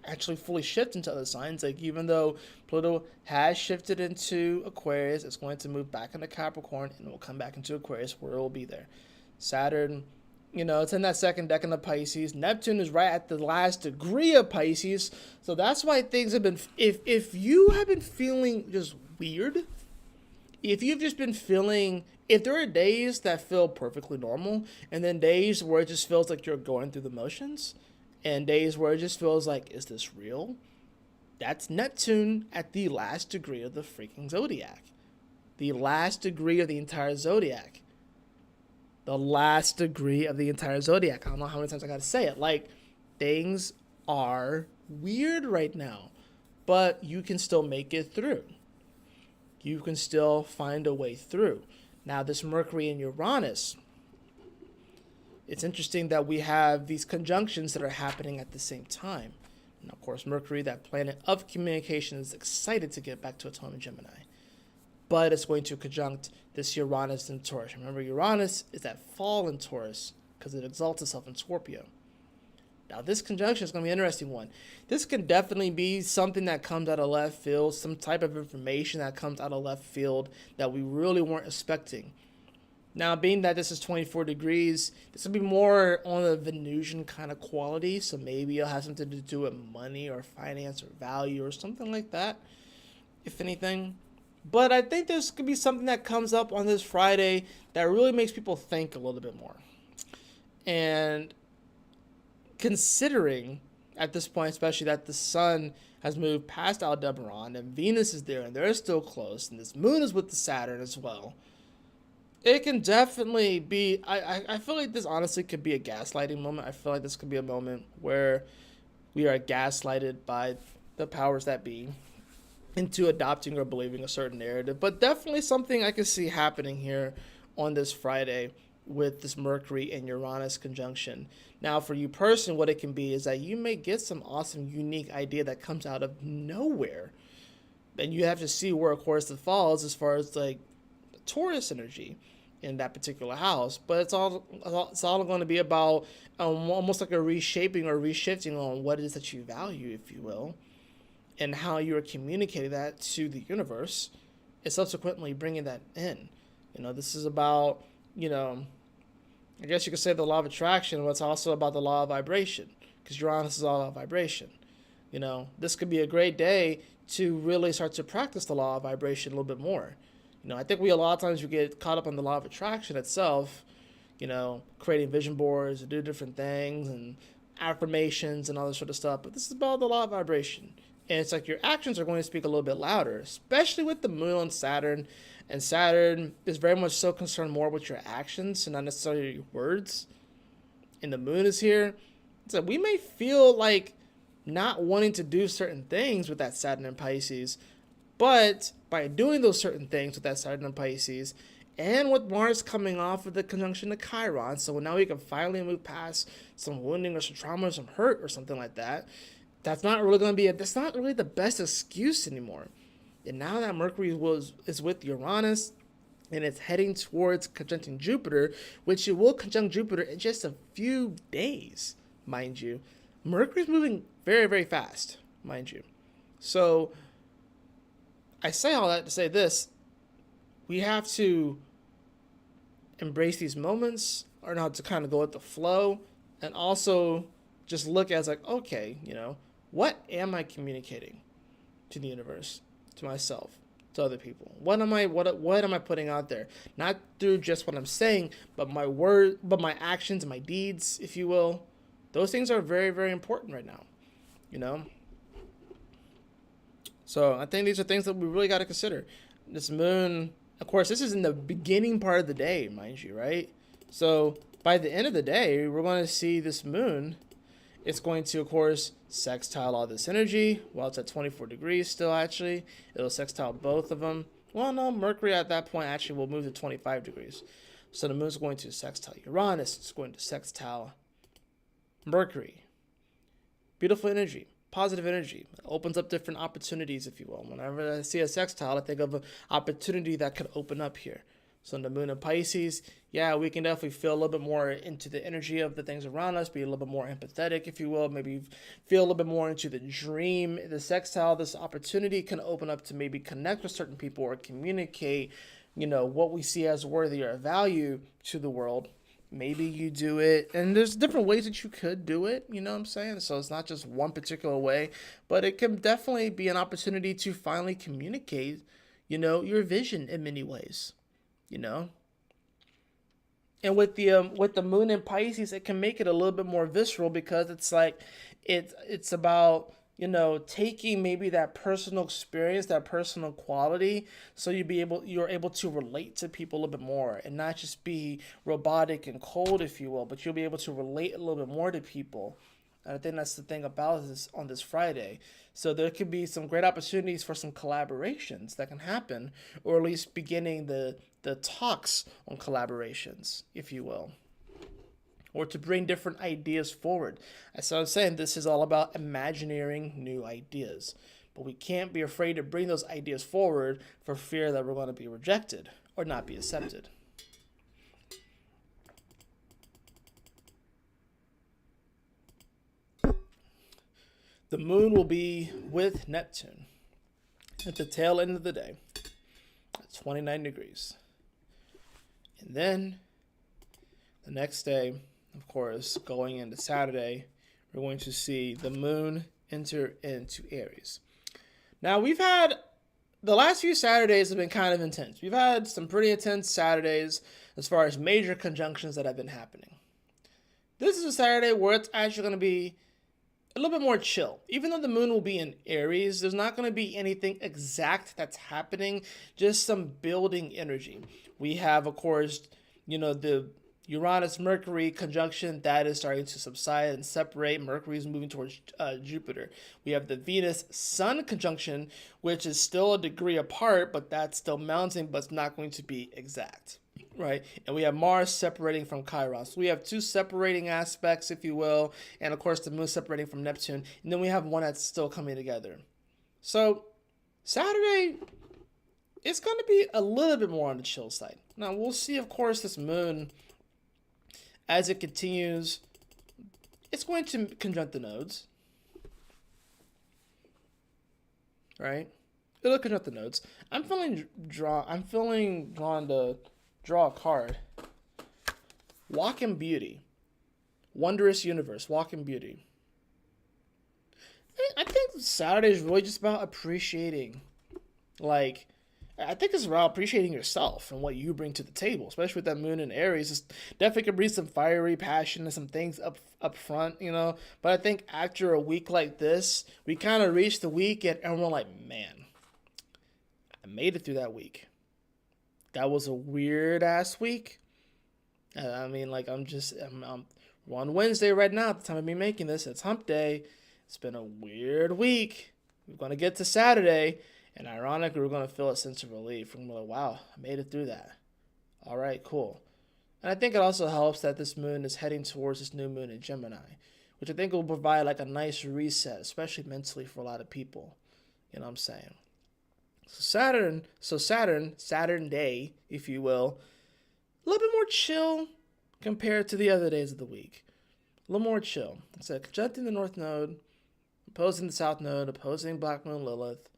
Speaker 1: actually fully shift into other signs. Like, even though Pluto has shifted into Aquarius, it's going to move back into Capricorn and it will come back into Aquarius where it will be there. Saturn, it's in that second decan of Pisces. Neptune is right at the last degree of Pisces. So that's why things have been, if you have been feeling just weird, if you've just been feeling, if there are days that feel perfectly normal and then days where it just feels like you're going through the motions and days where it just feels like, is this real? That's Neptune at the last degree of the freaking zodiac. The last degree of the entire zodiac. The last degree of the entire zodiac. I don't know how many times I gotta say it. Like, things are weird right now, but you can still make it through. You can still find a way through. Now, this Mercury and Uranus, it's interesting that we have these conjunctions that are happening at the same time. And of course, Mercury, that planet of communication, is excited to get back to its home in Gemini. But it's going to conjunct this Uranus in Taurus. Remember, Uranus is that fall in Taurus because it exalts itself in Scorpio. Now, this conjunction is going to be an interesting one. This can definitely be something that comes out of left field, some type of information that comes out of left field that we really weren't expecting. Now, being that this is 24 degrees, this will be more on a Venusian kind of quality, so maybe it'll have something to do with money or finance or value or something like that, if anything. But I think there's going to be something that comes up on this Friday that really makes people think a little bit more. And considering at this point, especially that the sun has moved past Aldebaran and Venus is there and they're still close, and this moon is with the Saturn as well, it can definitely be, I feel like this honestly could be a gaslighting moment. I feel like this could be a moment where we are gaslighted by the powers that be into adopting or believing a certain narrative. But definitely something I can see happening here on this Friday with this Mercury and Uranus conjunction. Now, for you personally, what it can be is that you may get some awesome, unique idea that comes out of nowhere. And you have to see where, of course, it falls as far as like Taurus energy in that particular house. But it's all going to be about almost like a reshaping or reshifting on what it is that you value, if you will, and how you are communicating that to the universe and subsequently bringing that in. This is about, I guess you could say the law of attraction, but it's also about the law of vibration, because Uranus is all about vibration. This could be a great day to really start to practice the law of vibration a little bit more. I think a lot of times we get caught up on the law of attraction itself, creating vision boards and do different things and affirmations and all this sort of stuff. But this is about the law of vibration. And it's like your actions are going to speak a little bit louder, especially with the moon on Saturn. And Saturn is very much so concerned more with your actions and not necessarily your words. And the moon is here. So we may feel like not wanting to do certain things with that Saturn and Pisces. But by doing those certain things with that Saturn and Pisces, and with Mars coming off of the conjunction to Chiron, so now we can finally move past some wounding or some trauma or some hurt or something like that. That's not really going to be that's not really the best excuse anymore. And now that Mercury is with Uranus and it's heading towards conjuncting Jupiter, which it will conjunct Jupiter in just a few days, mind you. Mercury's moving very, very fast, mind you. So I say all that to say this: we have to embrace these moments, or not to kind of go with the flow, and also just look at it like, okay, what am I communicating to the universe, to myself, to other people? What am I putting out there? Not through just what I'm saying, but my word, but my actions, my deeds, if you will. Those things are very, very important right now, So I think these are things that we really got to consider. This moon, of course, this is in the beginning part of the day, mind you, right? So by the end of the day, we're going to see this moon. It's going to, of course, sextile all this energy. Well, it's at 24 degrees still, actually. It'll sextile both of them. Well, no, Mercury at that point actually will move to 25 degrees. So the moon's going to sextile Uranus. It's going to sextile Mercury. Beautiful energy. Positive energy. It opens up different opportunities, if you will. Whenever I see a sextile, I think of an opportunity that could open up here. So in the moon in Pisces, yeah, we can definitely feel a little bit more into the energy of the things around us, be a little bit more empathetic, if you will, maybe feel a little bit more into the dream. The sextile, this opportunity can open up to maybe connect with certain people or communicate, what we see as worthy or value to the world. Maybe you do it, and there's different ways that you could do it, you know what I'm saying? So it's not just one particular way, but it can definitely be an opportunity to finally communicate, your vision in many ways, you know? And with the moon in Pisces, it can make it a little bit more visceral because it's like it's about taking maybe that personal experience, that personal quality, so you're able to relate to people a little bit more and not just be robotic and cold, if you will, but you'll be able to relate a little bit more to people. And I think that's the thing about this on this Friday. So there could be some great opportunities for some collaborations that can happen, or at least beginning the talks on collaborations, if you will, or to bring different ideas forward. As I was saying, this is all about imagineering new ideas. But we can't be afraid to bring those ideas forward for fear that we're going to be rejected or not be accepted. The moon will be with Neptune at the tail end of the day at 29 degrees. And then the next day, of course, going into Saturday, we're going to see the moon enter into Aries. Now, we've had the last few Saturdays have been kind of intense. We've had some pretty intense Saturdays as far as major conjunctions that have been happening. This is a Saturday where it's actually going to be a little bit more chill. Even though the moon will be in Aries, there's not going to be anything exact that's happening, just some building energy. We have, of course, the Uranus-Mercury conjunction that is starting to subside and separate. Mercury is moving towards Jupiter. We have the Venus-Sun conjunction, which is still a degree apart, but that's still mounting, but it's not going to be exact. Right, and we have Mars separating from Chiron. So we have two separating aspects, if you will, and of course the moon separating from Neptune, and then we have one that's still coming together. So Saturday, it's going to be a little bit more on the chill side. Now we'll see, of course, this moon as it continues. It's going to conjunct the nodes, right? It'll conjunct the nodes. I'm feeling drawn to draw a card. Walk in Beauty. Wondrous Universe. Walk in Beauty. I think Saturday is really just about appreciating. I think it's about appreciating yourself and what you bring to the table, especially with that moon in Aries. It's definitely can bring some fiery passion and some things up front, But I think after a week like this, we kind of reach the weekend and we're like, man, I made it through that week. That was a weird ass week. We're on Wednesday right now at the time of me making this. It's hump day. It's been a weird week. We're going to get to Saturday, and ironically, we're going to feel a sense of relief. We're going to be like, wow, I made it through that. All right, cool. And I think it also helps that this moon is heading towards this new moon in Gemini, which I think will provide like a nice reset, especially mentally for a lot of people. You know what I'm saying? Saturn day, if you will, a little bit more chill compared to the other days of the week. A little more chill. It's like conjuncting the North Node, opposing the South Node, opposing Black Moon Lilith.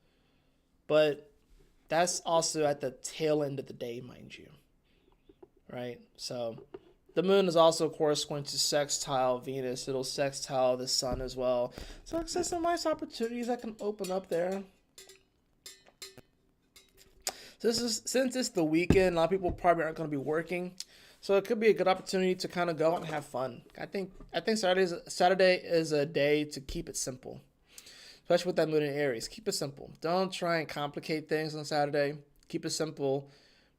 Speaker 1: But that's also at the tail end of the day, mind you. Right? So the moon is also, of course, going to sextile Venus. It'll sextile the sun as well. So it's some nice opportunities that can open up there. Since it's the weekend, a lot of people probably aren't going to be working, so it could be a good opportunity to kind of go out and have fun. I think Saturday is a day to keep it simple, especially with that moon in Aries. Keep it simple. Don't try and complicate things on Saturday. Keep it simple.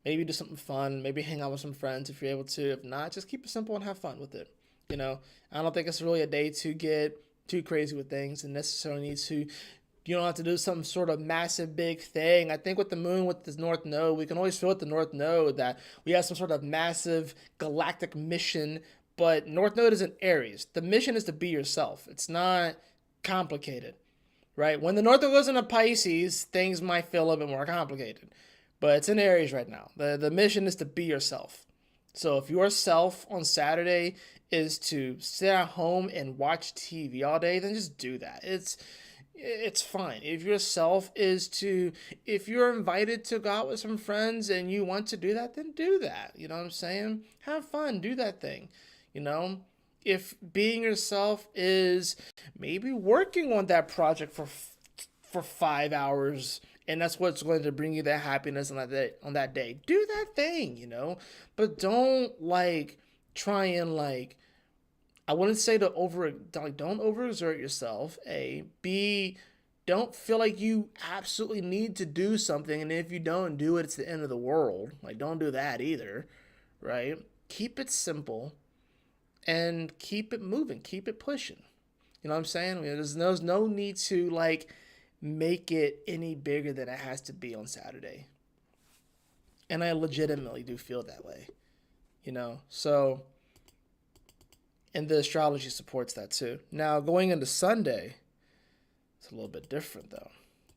Speaker 1: Maybe do something fun. Maybe hang out with some friends if you're able to. If not, just keep it simple and have fun with it. I don't think it's really a day to get too crazy with things and necessarily need to. You don't have to do some sort of massive big thing. I think with the moon, with this North Node, we can always feel at the North Node that we have some sort of massive galactic mission, but North Node is in Aries. The mission is to be yourself. It's not complicated, right? When the North Node goes into Pisces, things might feel a little bit more complicated. but it's in Aries right now. The mission is to be yourself. So if your self on Saturday is to sit at home and watch TV all day, then just do that. It's fine. If your self is to, if you're invited to go out with some friends and you want to do that, then do that. You know what I'm saying? Have fun. Do that thing. You know, if being yourself is maybe working on that project for 5 hours, and that's what's going to bring you that happiness on that day, do that thing, you know. But don't like try and like, I wouldn't say to don't overexert yourself. B, don't feel like you absolutely need to do something, and if you don't do it, it's the end of the world. Like, don't do that either, right? Keep it simple and keep it moving, keep it pushing. You know what I'm saying? I mean, there's no need to like make it any bigger than it has to be on Saturday. And I legitimately do feel that way, you know? So, and the astrology supports that too. Now, going into Sunday, it's a little bit different though.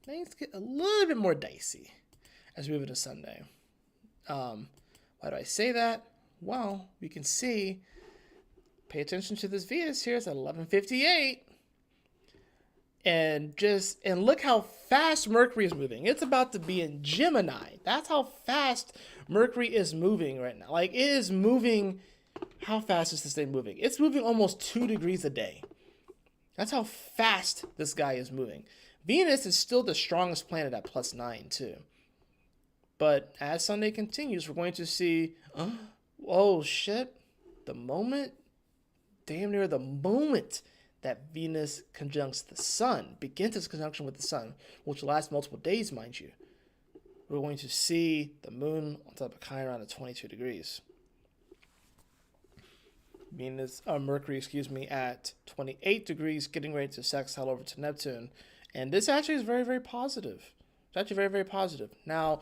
Speaker 1: Things get a little bit more dicey as we move into Sunday. Why do I say that? Well, we can see, pay attention to this Venus here. It's at 11:58. And look how fast Mercury is moving. It's about to be in Gemini. That's how fast Mercury is moving right now. Like, it is moving. How fast is this thing moving? It's moving almost 2 degrees a day. That's how fast this guy is moving. Venus is still the strongest planet at +9 too. But as Sunday continues, we're going to see, oh shit, damn near the moment that Venus conjuncts the sun, begins its conjunction with the sun, which will last multiple days, mind you, we're going to see the moon on top of Chiron at 22 degrees. Mercury, at 28 degrees, getting ready to sextile over to Neptune. And this actually is very, very positive. It's actually very, very positive. Now,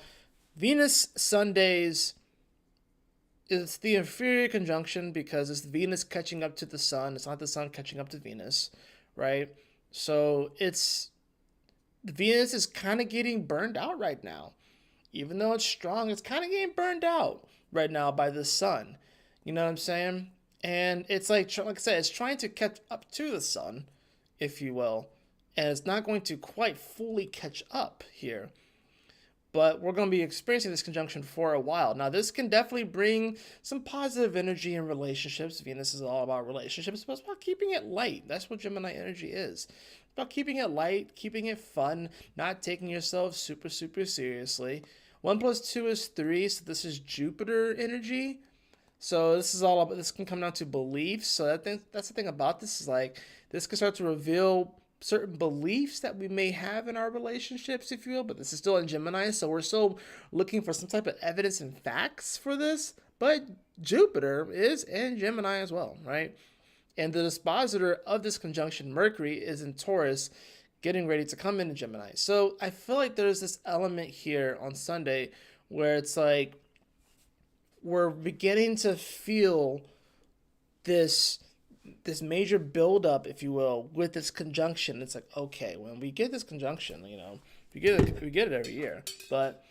Speaker 1: Venus Sundays, it's the inferior conjunction because it's Venus catching up to the sun. It's not the sun catching up to Venus, right? So Venus is kind of getting burned out right now. Even though it's strong, it's kind of getting burned out right now by the sun. You know what I'm saying? And it's like I said, it's trying to catch up to the sun, if you will. And it's not going to quite fully catch up here. But we're going to be experiencing this conjunction for a while. Now, this can definitely bring some positive energy in relationships. Venus is all about relationships, but it's about keeping it light. That's what Gemini energy is. It's about keeping it light, keeping it fun, not taking yourself super, super seriously. 1 + 2 is 3, so this is Jupiter energy. So this can come down to beliefs. So that's the thing about this is like, this can start to reveal certain beliefs that we may have in our relationships, if you will, but this is still in Gemini, so we're still looking for some type of evidence and facts for this, but Jupiter is in Gemini as well, right? And the dispositor of this conjunction, Mercury, is in Taurus, getting ready to come into Gemini. So I feel like there's this element here on Sunday where it's like, we're beginning to feel this major buildup, if you will, with this conjunction. It's like, okay, when we get this conjunction, you know, we get it every year. But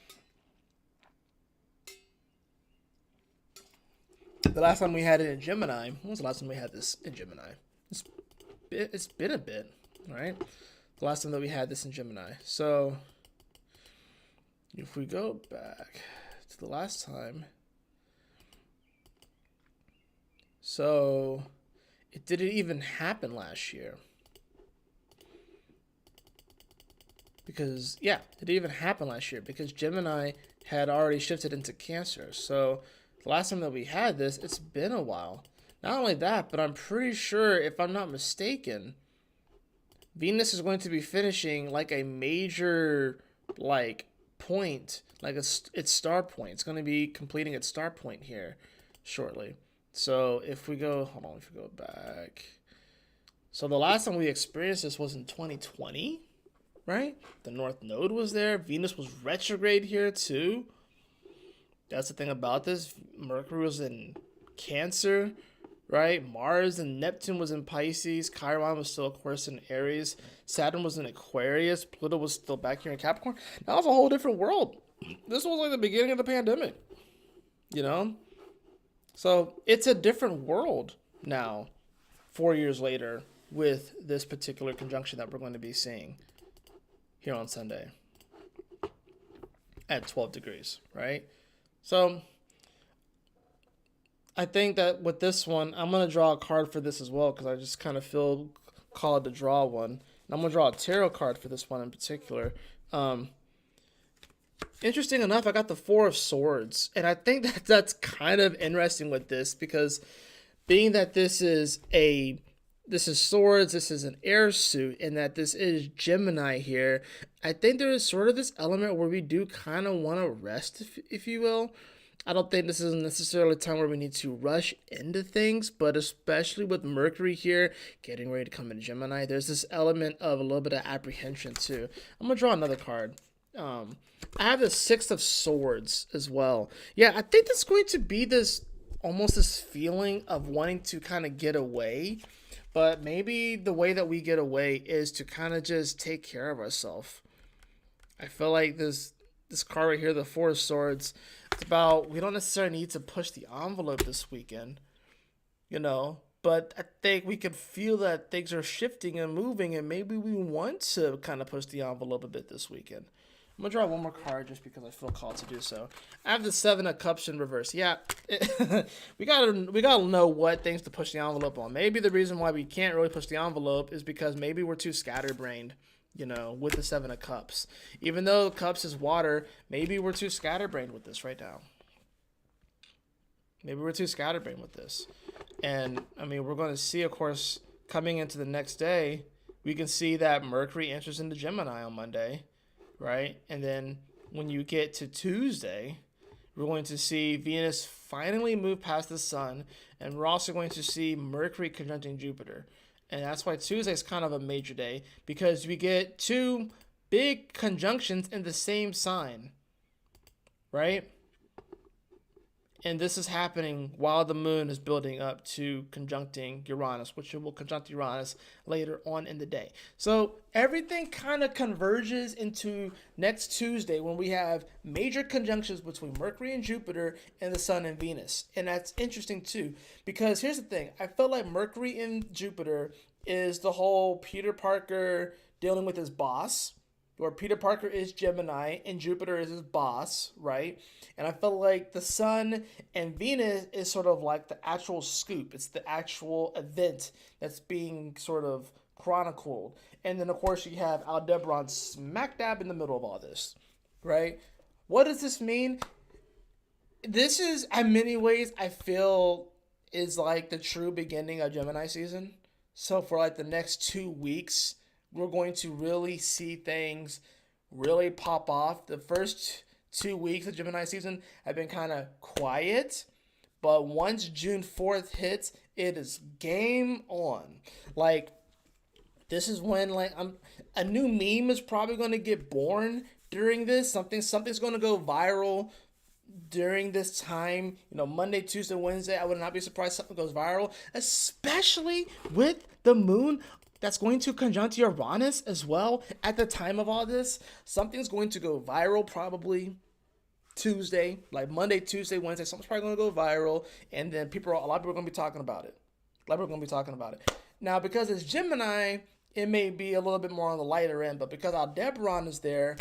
Speaker 1: the last time we had it in Gemini, when was the last time we had this in Gemini? It's been a bit, right? The last time that we had this in Gemini. So if we go back to the last time, so it didn't even happen last year. Because, it didn't even happen last year because Gemini had already shifted into Cancer. So the last time that we had this, it's been a while. Not only that, but I'm pretty sure, if I'm not mistaken, Venus is going to be finishing like a major point, like its star point. It's going to be completing its star point here shortly. So if we go back. So the last time we experienced this was in 2020, right? The North Node was there. Venus was retrograde here too. That's the thing about this. Mercury was in Cancer, right? Mars and Neptune was in Pisces. Chiron was still, of course, in Aries. Saturn was in Aquarius. Pluto was still back here in Capricorn. That was a whole different world. This was like the beginning of the pandemic, you know? So it's a different world now, 4 years later, with this particular conjunction that we're going to be seeing here on Sunday at 12 degrees, right? So I think that with this one, I'm going to draw a card for this as well because I just kind of feel called to draw one. And I'm going to draw a tarot card for this one in particular. Interesting enough, I got the Four of Swords. And I think that that's kind of interesting with this because being that this is swords, this is an air suit, and that this is Gemini here, I think there is sort of this element where we do kind of want to rest, if you will. I don't think this is necessarily a time where we need to rush into things, but especially with Mercury here getting ready to come into Gemini, there's this element of a little bit of apprehension too. I'm going to draw another card. I have the Six of Swords as well. Yeah, I think that's going to be this almost this feeling of wanting to kind of get away, but maybe the way that we get away is to kind of just take care of ourselves. I feel like this card right here, the Four of Swords, it's about we don't necessarily need to push the envelope this weekend, but I think we can feel that things are shifting and moving, and maybe we want to kind of push the envelope a bit this weekend. I'm gonna draw one more card just because I feel called to do so. I have the Seven of Cups in reverse. Yeah, we gotta know what things to push the envelope on. Maybe the reason why we can't really push the envelope is because maybe we're too scatterbrained. With the Seven of Cups. Even though Cups is water, maybe we're too scatterbrained with this right now. Maybe we're too scatterbrained with this. And, we're going to see, of course, coming into the next day, we can see that Mercury enters into Gemini on Monday, right? And then when you get to Tuesday, we're going to see Venus finally move past the Sun, and we're also going to see Mercury conjuncting Jupiter. And that's why Tuesday is kind of a major day, because we get two big conjunctions in the same sign, right? And this is happening while the moon is building up to conjuncting Uranus, which it will conjunct Uranus later on in the day. So everything kind of converges into next Tuesday when we have major conjunctions between Mercury and Jupiter and the Sun and Venus. And that's interesting too, because here's the thing. I feel like Mercury and Jupiter is the whole Peter Parker dealing with his boss, where Peter Parker is Gemini and Jupiter is his boss, right? And I feel like the Sun and Venus is sort of like the actual scoop. It's the actual event that's being sort of chronicled. And then, of course, you have Aldebaran smack dab in the middle of all this, right? What does this mean? This is, in many ways, I feel, is like the true beginning of Gemini season. So for like the next 2 weeks, we're going to really see things really pop off. The first 2 weeks of Gemini season have been kind of quiet, but once June 4th hits, it is game on. Like, this is when a new meme is probably going to get born during this. Something's going to go viral during this time, Monday, Tuesday, Wednesday. I would not be surprised something goes viral, especially with the moon that's going to conjunct Uranus as well at the time of all this. Something's going to go viral probably Tuesday, like Monday, Tuesday, Wednesday. Something's probably going to go viral, and then a lot of people are going to be talking about it. Now, because it's Gemini, it may be a little bit more on the lighter end, but because Aldebaran is there,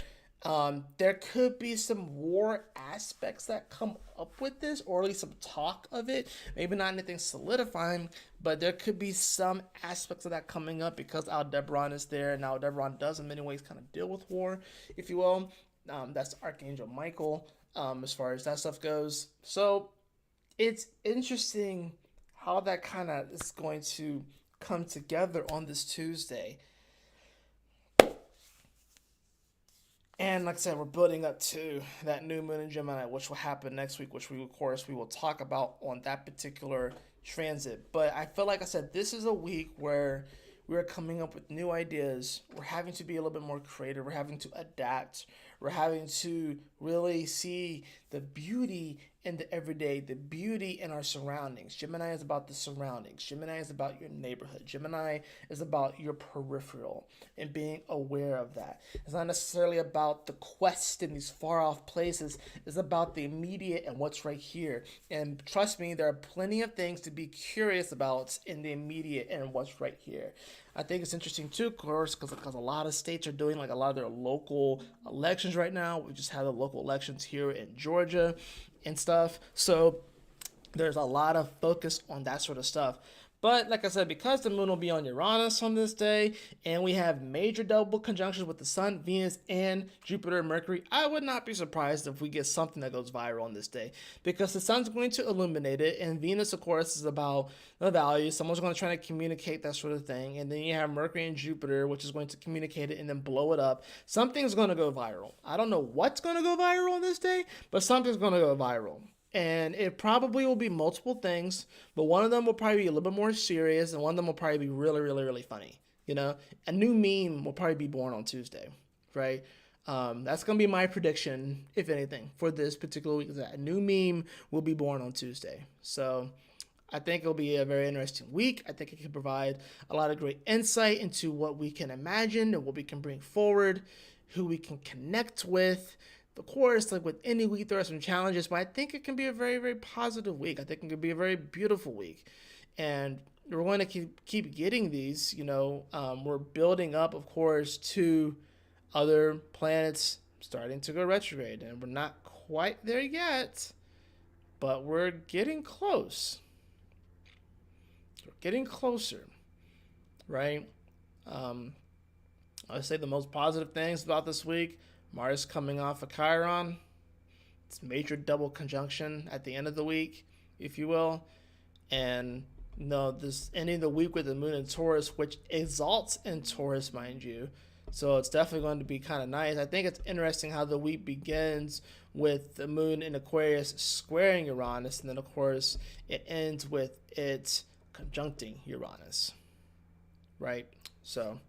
Speaker 1: there could be some war aspects that come up with this, or at least some talk of it. Maybe not anything solidifying, but there could be some aspects of that coming up because Aldebaran is there, and Aldebaran does in many ways kind of deal with war, if you will. That's Archangel Michael, as far as that stuff goes. So it's interesting how that kind of is going to come together on this Tuesday. And like I said, we're building up to that new moon in Gemini, which will happen next week, which we will talk about on that particular transit. But I feel like I said, this is a week where we're coming up with new ideas. We're having to be a little bit more creative. We're having to adapt. We're having to really see the beauty in the everyday, the beauty in our surroundings. Gemini is about the surroundings. Gemini is about your neighborhood. Gemini is about your peripheral and being aware of that. It's not necessarily about the quest in these far off places. It's about the immediate and what's right here. And trust me, there are plenty of things to be curious about in the immediate and what's right here. I think it's interesting too, of course, because a lot of states are doing like a lot of their local elections right now. We just had the local elections here in Georgia and stuff. So there's a lot of focus on that sort of stuff. But like I said, because the moon will be on Uranus on this day, and we have major double conjunctions with the sun, Venus, and Jupiter and Mercury, I would not be surprised if we get something that goes viral on this day. Because the sun's going to illuminate it, and Venus, of course, is about the values. Someone's going to try to communicate that sort of thing. And then you have Mercury and Jupiter, which is going to communicate it and then blow it up. Something's going to go viral. I don't know what's going to go viral on this day, but something's going to go viral. And it probably will be multiple things, but one of them will probably be a little bit more serious, and one of them will probably be really, really, really funny. You know, a new meme will probably be born on Tuesday, right? That's going to be my prediction, if anything, for this particular week. Is that a new meme will be born on Tuesday. So I think it'll be a very interesting week. I think it can provide a lot of great insight into what we can imagine and what we can bring forward, who we can connect with. Of course, like with any week, there are some challenges, but I think it can be a very, very positive week. I think it can be a very beautiful week. And we're going to keep getting these, we're building up, of course, to other planets starting to go retrograde. And we're not quite there yet, but we're getting close. We're getting closer, right? I would say the most positive things about this week: Mars coming off of Chiron. It's major double conjunction at the end of the week, if you will. And this ending the week with the moon in Taurus, which exalts in Taurus, mind you. So it's definitely going to be kind of nice. I think it's interesting how the week begins with the moon in Aquarius squaring Uranus, and then, of course, it ends with it conjuncting Uranus, right? So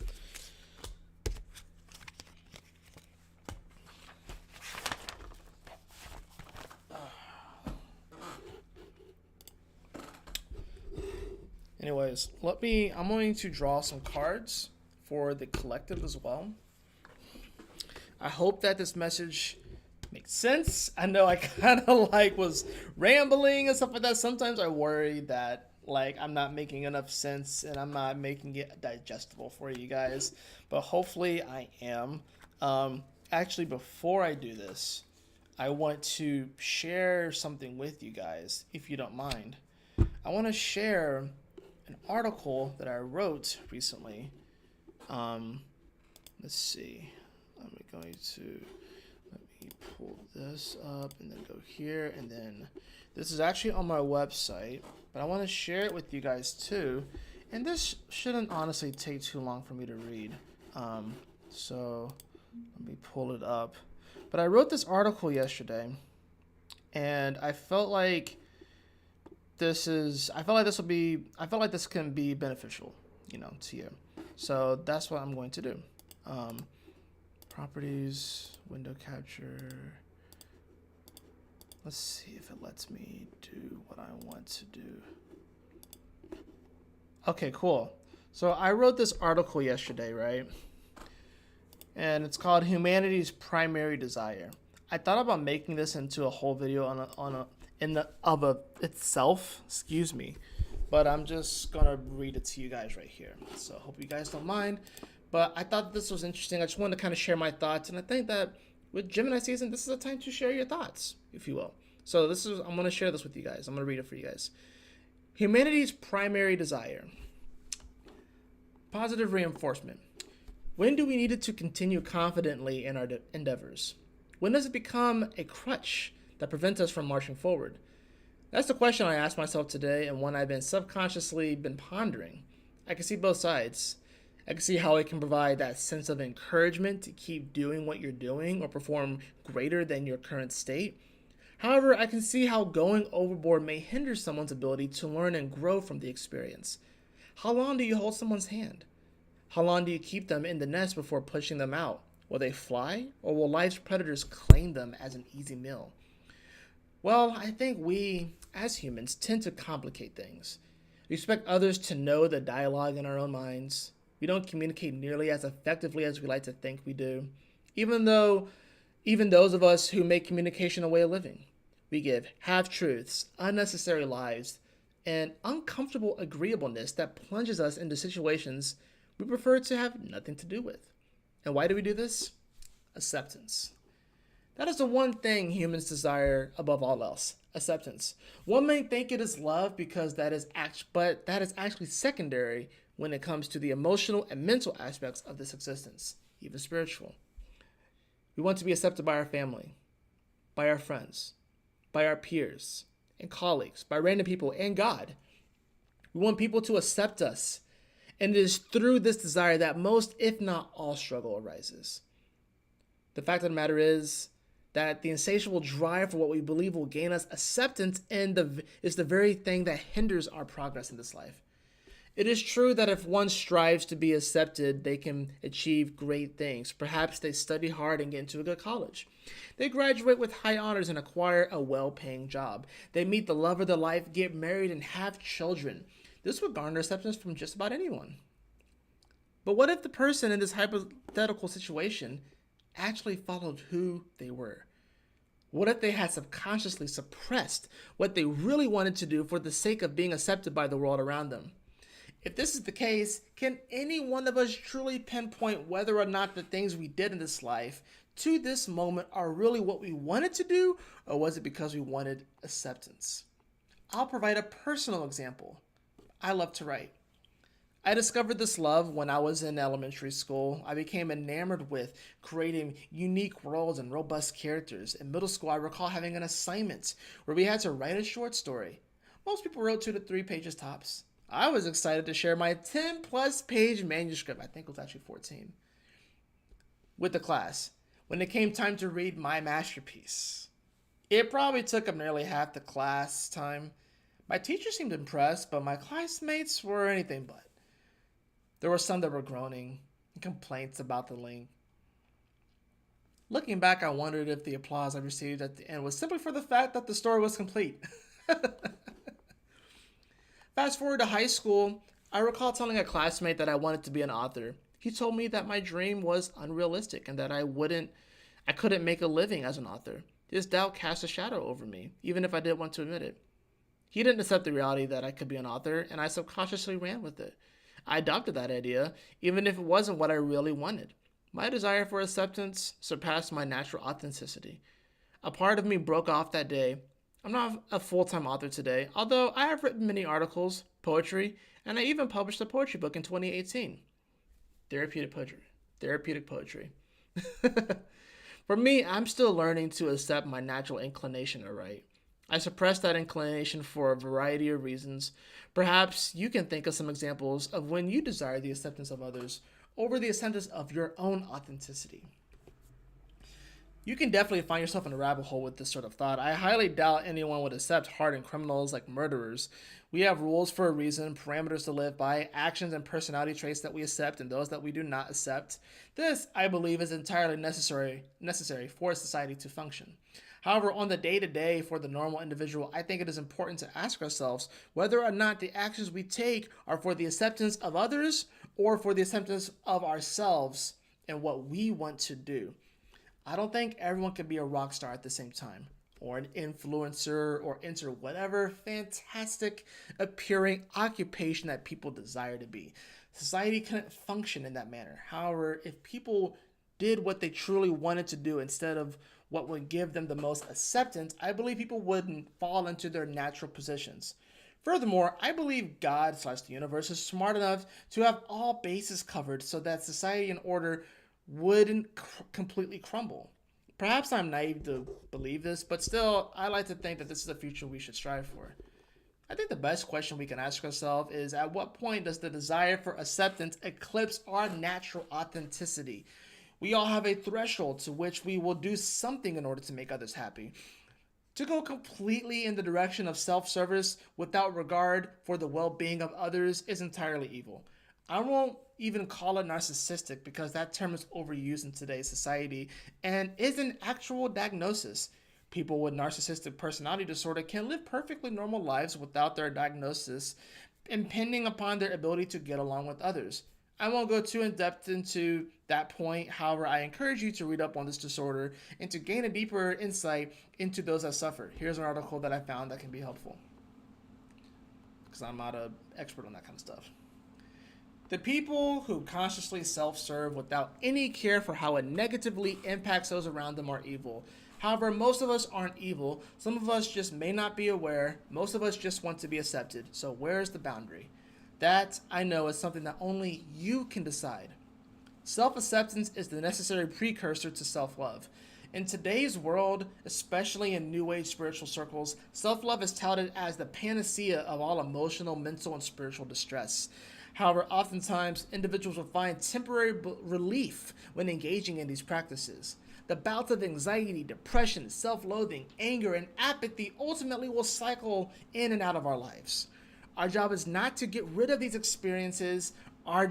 Speaker 1: anyways, I'm going to draw some cards for the collective as well. I hope that this message makes sense. I know I kind of was rambling and stuff like that. Sometimes I worry that I'm not making enough sense and I'm not making it digestible for you guys, but hopefully I am. Actually, before I do this, I want to share something with you guys, if you don't mind. I want to share an article that I wrote recently. Let's see. Let me pull this up and then go here, and then this is actually on my website, but I want to share it with you guys too. And this shouldn't honestly take too long for me to read. So let me pull it up. But I wrote this article yesterday, and I felt like this can be beneficial, to you. So that's what I'm going to do. Properties, window capture. Let's see if it lets me do what I want to do. Okay, cool. So I wrote this article yesterday, right? And it's called Humanity's Primary Desire. I thought about making this into a whole video itself, but I'm just gonna read it to you guys right here. So hope you guys don't mind. But I thought this was interesting. I just wanted to kind of share my thoughts, and I think that with Gemini season, this is a time to share your thoughts, if you will. So I'm gonna share this with you guys. I'm gonna read it for you guys. Humanity's primary desire. Positive reinforcement. When do we need it to continue confidently in our endeavors? When does it become a crutch that prevents us from marching forward? That's the question I asked myself today, and one I've been subconsciously pondering. I can see both sides. I can see how it can provide that sense of encouragement to keep doing what you're doing or perform greater than your current state. However, I can see how going overboard may hinder someone's ability to learn and grow from the experience. How long do you hold someone's hand? How long do you keep them in the nest before pushing them out? Will they fly, or will life's predators claim them as an easy meal? Well, I think we, as humans, tend to complicate things. We expect others to know the dialogue in our own minds. We don't communicate nearly as effectively as we like to think we do, even though, even those of us who make communication a way of living. We give half truths, unnecessary lies, and uncomfortable agreeableness that plunges us into situations we prefer to have nothing to do with. And why do we do this? Acceptance. That is the one thing humans desire above all else, acceptance. One may think it is love because but that is actually secondary when it comes to the emotional and mental aspects of this existence, even spiritual. We want to be accepted by our family, by our friends, by our peers and colleagues, by random people and God. We want people to accept us. And it is through this desire that most, if not all, struggle arises. The fact of the matter is that the insatiable drive for what we believe will gain us acceptance is the very thing that hinders our progress in this life. It is true that if one strives to be accepted, they can achieve great things. Perhaps they study hard and get into a good college. They graduate with high honors and acquire a well-paying job. They meet the love of their life, get married, and have children. This would garner acceptance from just about anyone. But what if the person in this hypothetical situation actually followed who they were? What if they had subconsciously suppressed what they really wanted to do for the sake of being accepted by the world around them? If this is the case, can any one of us truly pinpoint whether or not the things we did in this life to this moment are really what we wanted to do, or was it because we wanted acceptance? I'll provide a personal example. I love to write. I discovered this love when I was in elementary school. I became enamored with creating unique worlds and robust characters. In middle school, I recall having an assignment where we had to write a short story. Most people wrote 2 to 3 pages tops. I was excited to share my 10 plus page manuscript, I think it was actually 14, with the class when it came time to read my masterpiece. It probably took up nearly half the class time. My teacher seemed impressed, but my classmates were anything but. There were some that were groaning and complaints about the length. Looking back, I wondered if the applause I received at the end was simply for the fact that the story was complete. Fast forward to high school, I recall telling a classmate that I wanted to be an author. He told me that my dream was unrealistic and that I couldn't make a living as an author. This doubt cast a shadow over me, even if I didn't want to admit it. He didn't accept the reality that I could be an author, and I subconsciously ran with it. I adopted that idea, even if it wasn't what I really wanted. My desire for acceptance surpassed my natural authenticity. A part of me broke off that day. I'm not a full-time author today, although I have written many articles, poetry, and I even published a poetry book in 2018. Therapeutic poetry. Therapeutic poetry. For me, I'm still learning to accept my natural inclination to write. I suppressed that inclination for a variety of reasons. Perhaps you can think of some examples of when you desire the acceptance of others over the acceptance of your own authenticity. You can definitely find yourself in a rabbit hole with this sort of thought. I highly doubt anyone would accept hardened criminals like murderers. We have rules for a reason, parameters to live by, actions and personality traits that we accept and those that we do not accept. This, I believe, is entirely necessary for society to function. However, on the day-to-day for the normal individual, I think it is important to ask ourselves whether or not the actions we take are for the acceptance of others or for the acceptance of ourselves and what we want to do. I don't think everyone can be a rock star at the same time, or an influencer, or enter whatever fantastic appearing occupation that people desire to be. Society couldn't function in that manner. However, if people did what they truly wanted to do instead of what would give them the most acceptance, I believe people wouldn't fall into their natural positions. Furthermore, I believe God/the universe is smart enough to have all bases covered so that society and order wouldn't completely crumble. Perhaps I'm naive to believe this, but still, I like to think that this is the future we should strive for. I think the best question we can ask ourselves is, at what point does the desire for acceptance eclipse our natural authenticity? We all have a threshold to which we will do something in order to make others happy. To go completely in the direction of self-service without regard for the well-being of others is entirely evil. I won't even call it narcissistic because that term is overused in today's society and is an actual diagnosis. People with narcissistic personality disorder can live perfectly normal lives without their diagnosis, impending upon their ability to get along with others. I won't go too in depth into that point. However, I encourage you to read up on this disorder and to gain a deeper insight into those that suffer. Here's an article that I found that can be helpful, because I'm not an expert on that kind of stuff. The people who consciously self-serve without any care for how it negatively impacts those around them are evil. However, most of us aren't evil. Some of us just may not be aware. Most of us just want to be accepted. So where's the boundary? That, I know, is something that only you can decide. Self-acceptance is the necessary precursor to self-love. In today's world, especially in New Age spiritual circles, self-love is touted as the panacea of all emotional, mental, and spiritual distress. However, oftentimes, individuals will find temporary relief when engaging in these practices. The bouts of anxiety, depression, self-loathing, anger, and apathy ultimately will cycle in and out of our lives. Our job is not to get rid of these experiences. Our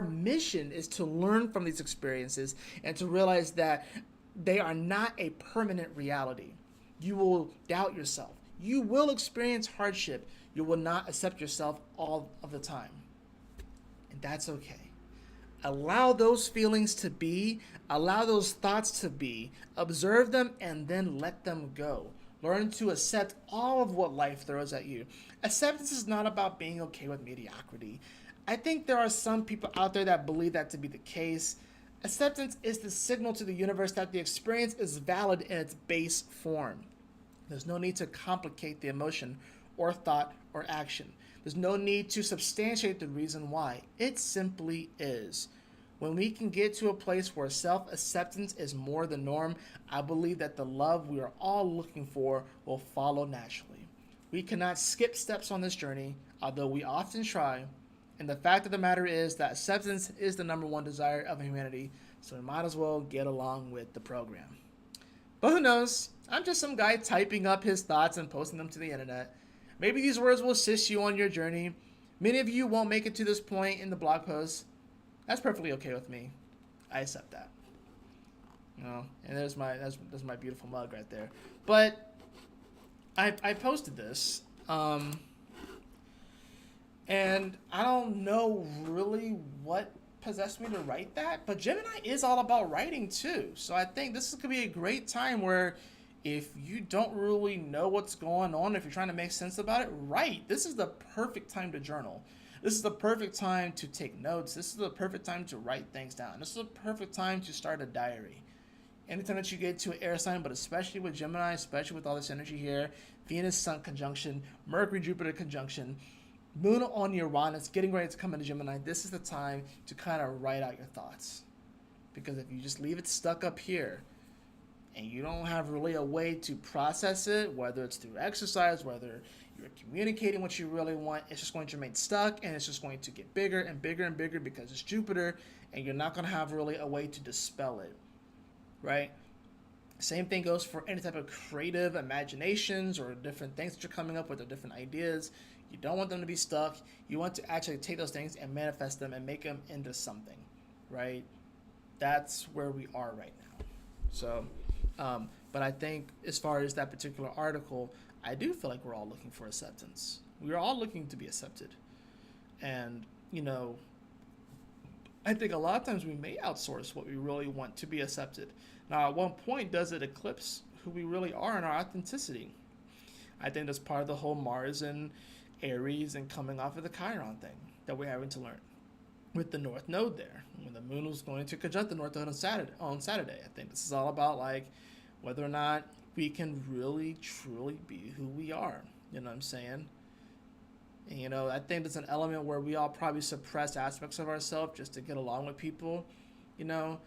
Speaker 1: mission is to learn from these experiences and to realize that they are not a permanent reality. You will doubt yourself. You will experience hardship. You will not accept yourself all of the time. And that's okay. Allow those feelings to be. Allow those thoughts to be. Observe them and then let them go. Learn to accept all of what life throws at you. Acceptance is not about being okay with mediocrity. I think there are some people out there that believe that to be the case. Acceptance is the signal to the universe that the experience is valid in its base form. There's no need to complicate the emotion or thought or action. There's no need to substantiate the reason why. It simply is. When we can get to a place where self-acceptance is more the norm, I believe that the love we are all looking for will follow naturally. We cannot skip steps on this journey, although we often try. And the fact of the matter is that acceptance is the number one desire of humanity, so we might as well get along with the program. But who knows? I'm just some guy typing up his thoughts and posting them to the internet. Maybe these words will assist you on your journey. Many of you won't make it to this point in the blog post. That's perfectly okay with me. I accept that. You know, and there's my beautiful mug right there. But I posted this, and I don't know really what possessed me to write that, but Gemini is all about writing too. So I think this could be a great time where if you don't really know what's going on, if you're trying to make sense about it, write. This is the perfect time to journal. This is the perfect time to take notes. This is the perfect time to write things down. This is the perfect time to start a diary. Anytime that you get to an air sign, but especially with Gemini, especially with all this energy here, Venus-Sun conjunction, Mercury-Jupiter conjunction, Moon on Uranus, getting ready to come into Gemini, this is the time to kind of write out your thoughts. Because if you just leave it stuck up here, and you don't have really a way to process it, whether it's through exercise, whether you're communicating what you really want, it's just going to remain stuck, and it's just going to get bigger and bigger and bigger because it's Jupiter, and you're not going to have really a way to dispel it, right? Same thing goes for any type of creative imaginations or different things that you're coming up with or different ideas. You don't want them to be stuck. You want to actually take those things and manifest them and make them into something, right? That's where we are right now. So, but I think as far as that particular article, I do feel like we're all looking for acceptance. We're all looking to be accepted. And, you know, I think a lot of times we may outsource what we really want to be accepted. Now, at one point, does it eclipse who we really are and our authenticity? I think that's part of the whole Mars and Aries and coming off of the Chiron thing that we're having to learn. With the North Node there, when the Moon was going to conjunct the North Node on Saturday. I think this is all about like whether or not we can really, truly be who we are. You know what I'm saying? And, you know, I think there's an element where we all probably suppress aspects of ourselves just to get along with people, you know?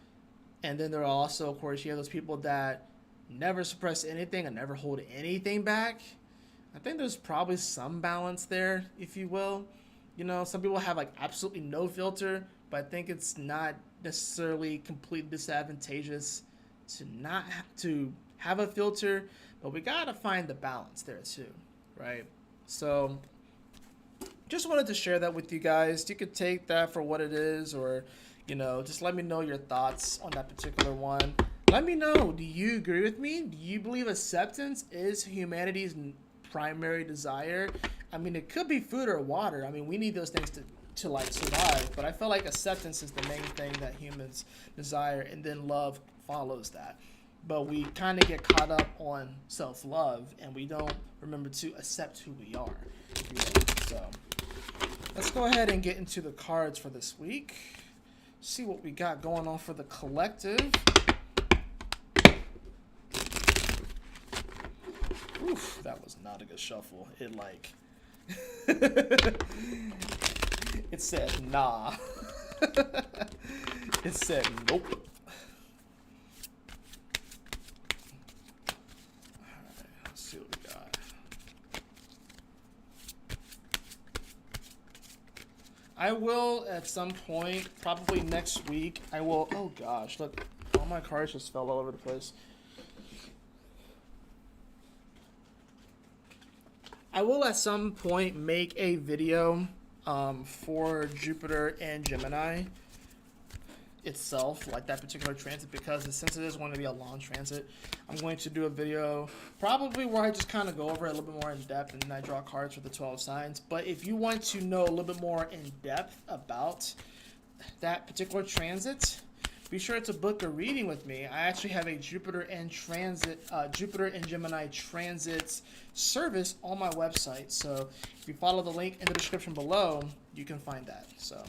Speaker 1: And then there are also, of course, you have those people that never suppress anything and never hold anything back. I think there's probably some balance there, if you will. You know, some people have like absolutely no filter, but I think it's not necessarily completely disadvantageous to have a filter, but we gotta find the balance there too, right? So just wanted to share that with you guys. You could take that for what it is, or, you know, just let me know your thoughts on that particular one. Let me know. Do you agree with me? Do you believe acceptance is humanity's primary desire? I mean, it could be food or water. I mean, we need those things to like survive. But I feel like acceptance is the main thing that humans desire, and then love follows that. But we kind of get caught up on self-love, and we don't remember to accept who we are. So let's go ahead and get into the cards for this week. See what we got going on for the collective. Oof, that was not a good shuffle. It like it said nah. It said nope. Alright, let's see what we got. I will at some point, probably next week, I will, oh gosh, look, all my cards just fell all over the place. I will at some point make a video for Jupiter and Gemini itself, like that particular transit, because since it is going to be a long transit, I'm going to do a video probably where I just kind of go over it a little bit more in depth, and then I draw cards for the 12 signs. But if you want to know a little bit more in depth about that particular transit, be sure to book a reading with me. I actually have a Jupiter and Gemini transits service on my website. So if you follow the link in the description below, you can find that. So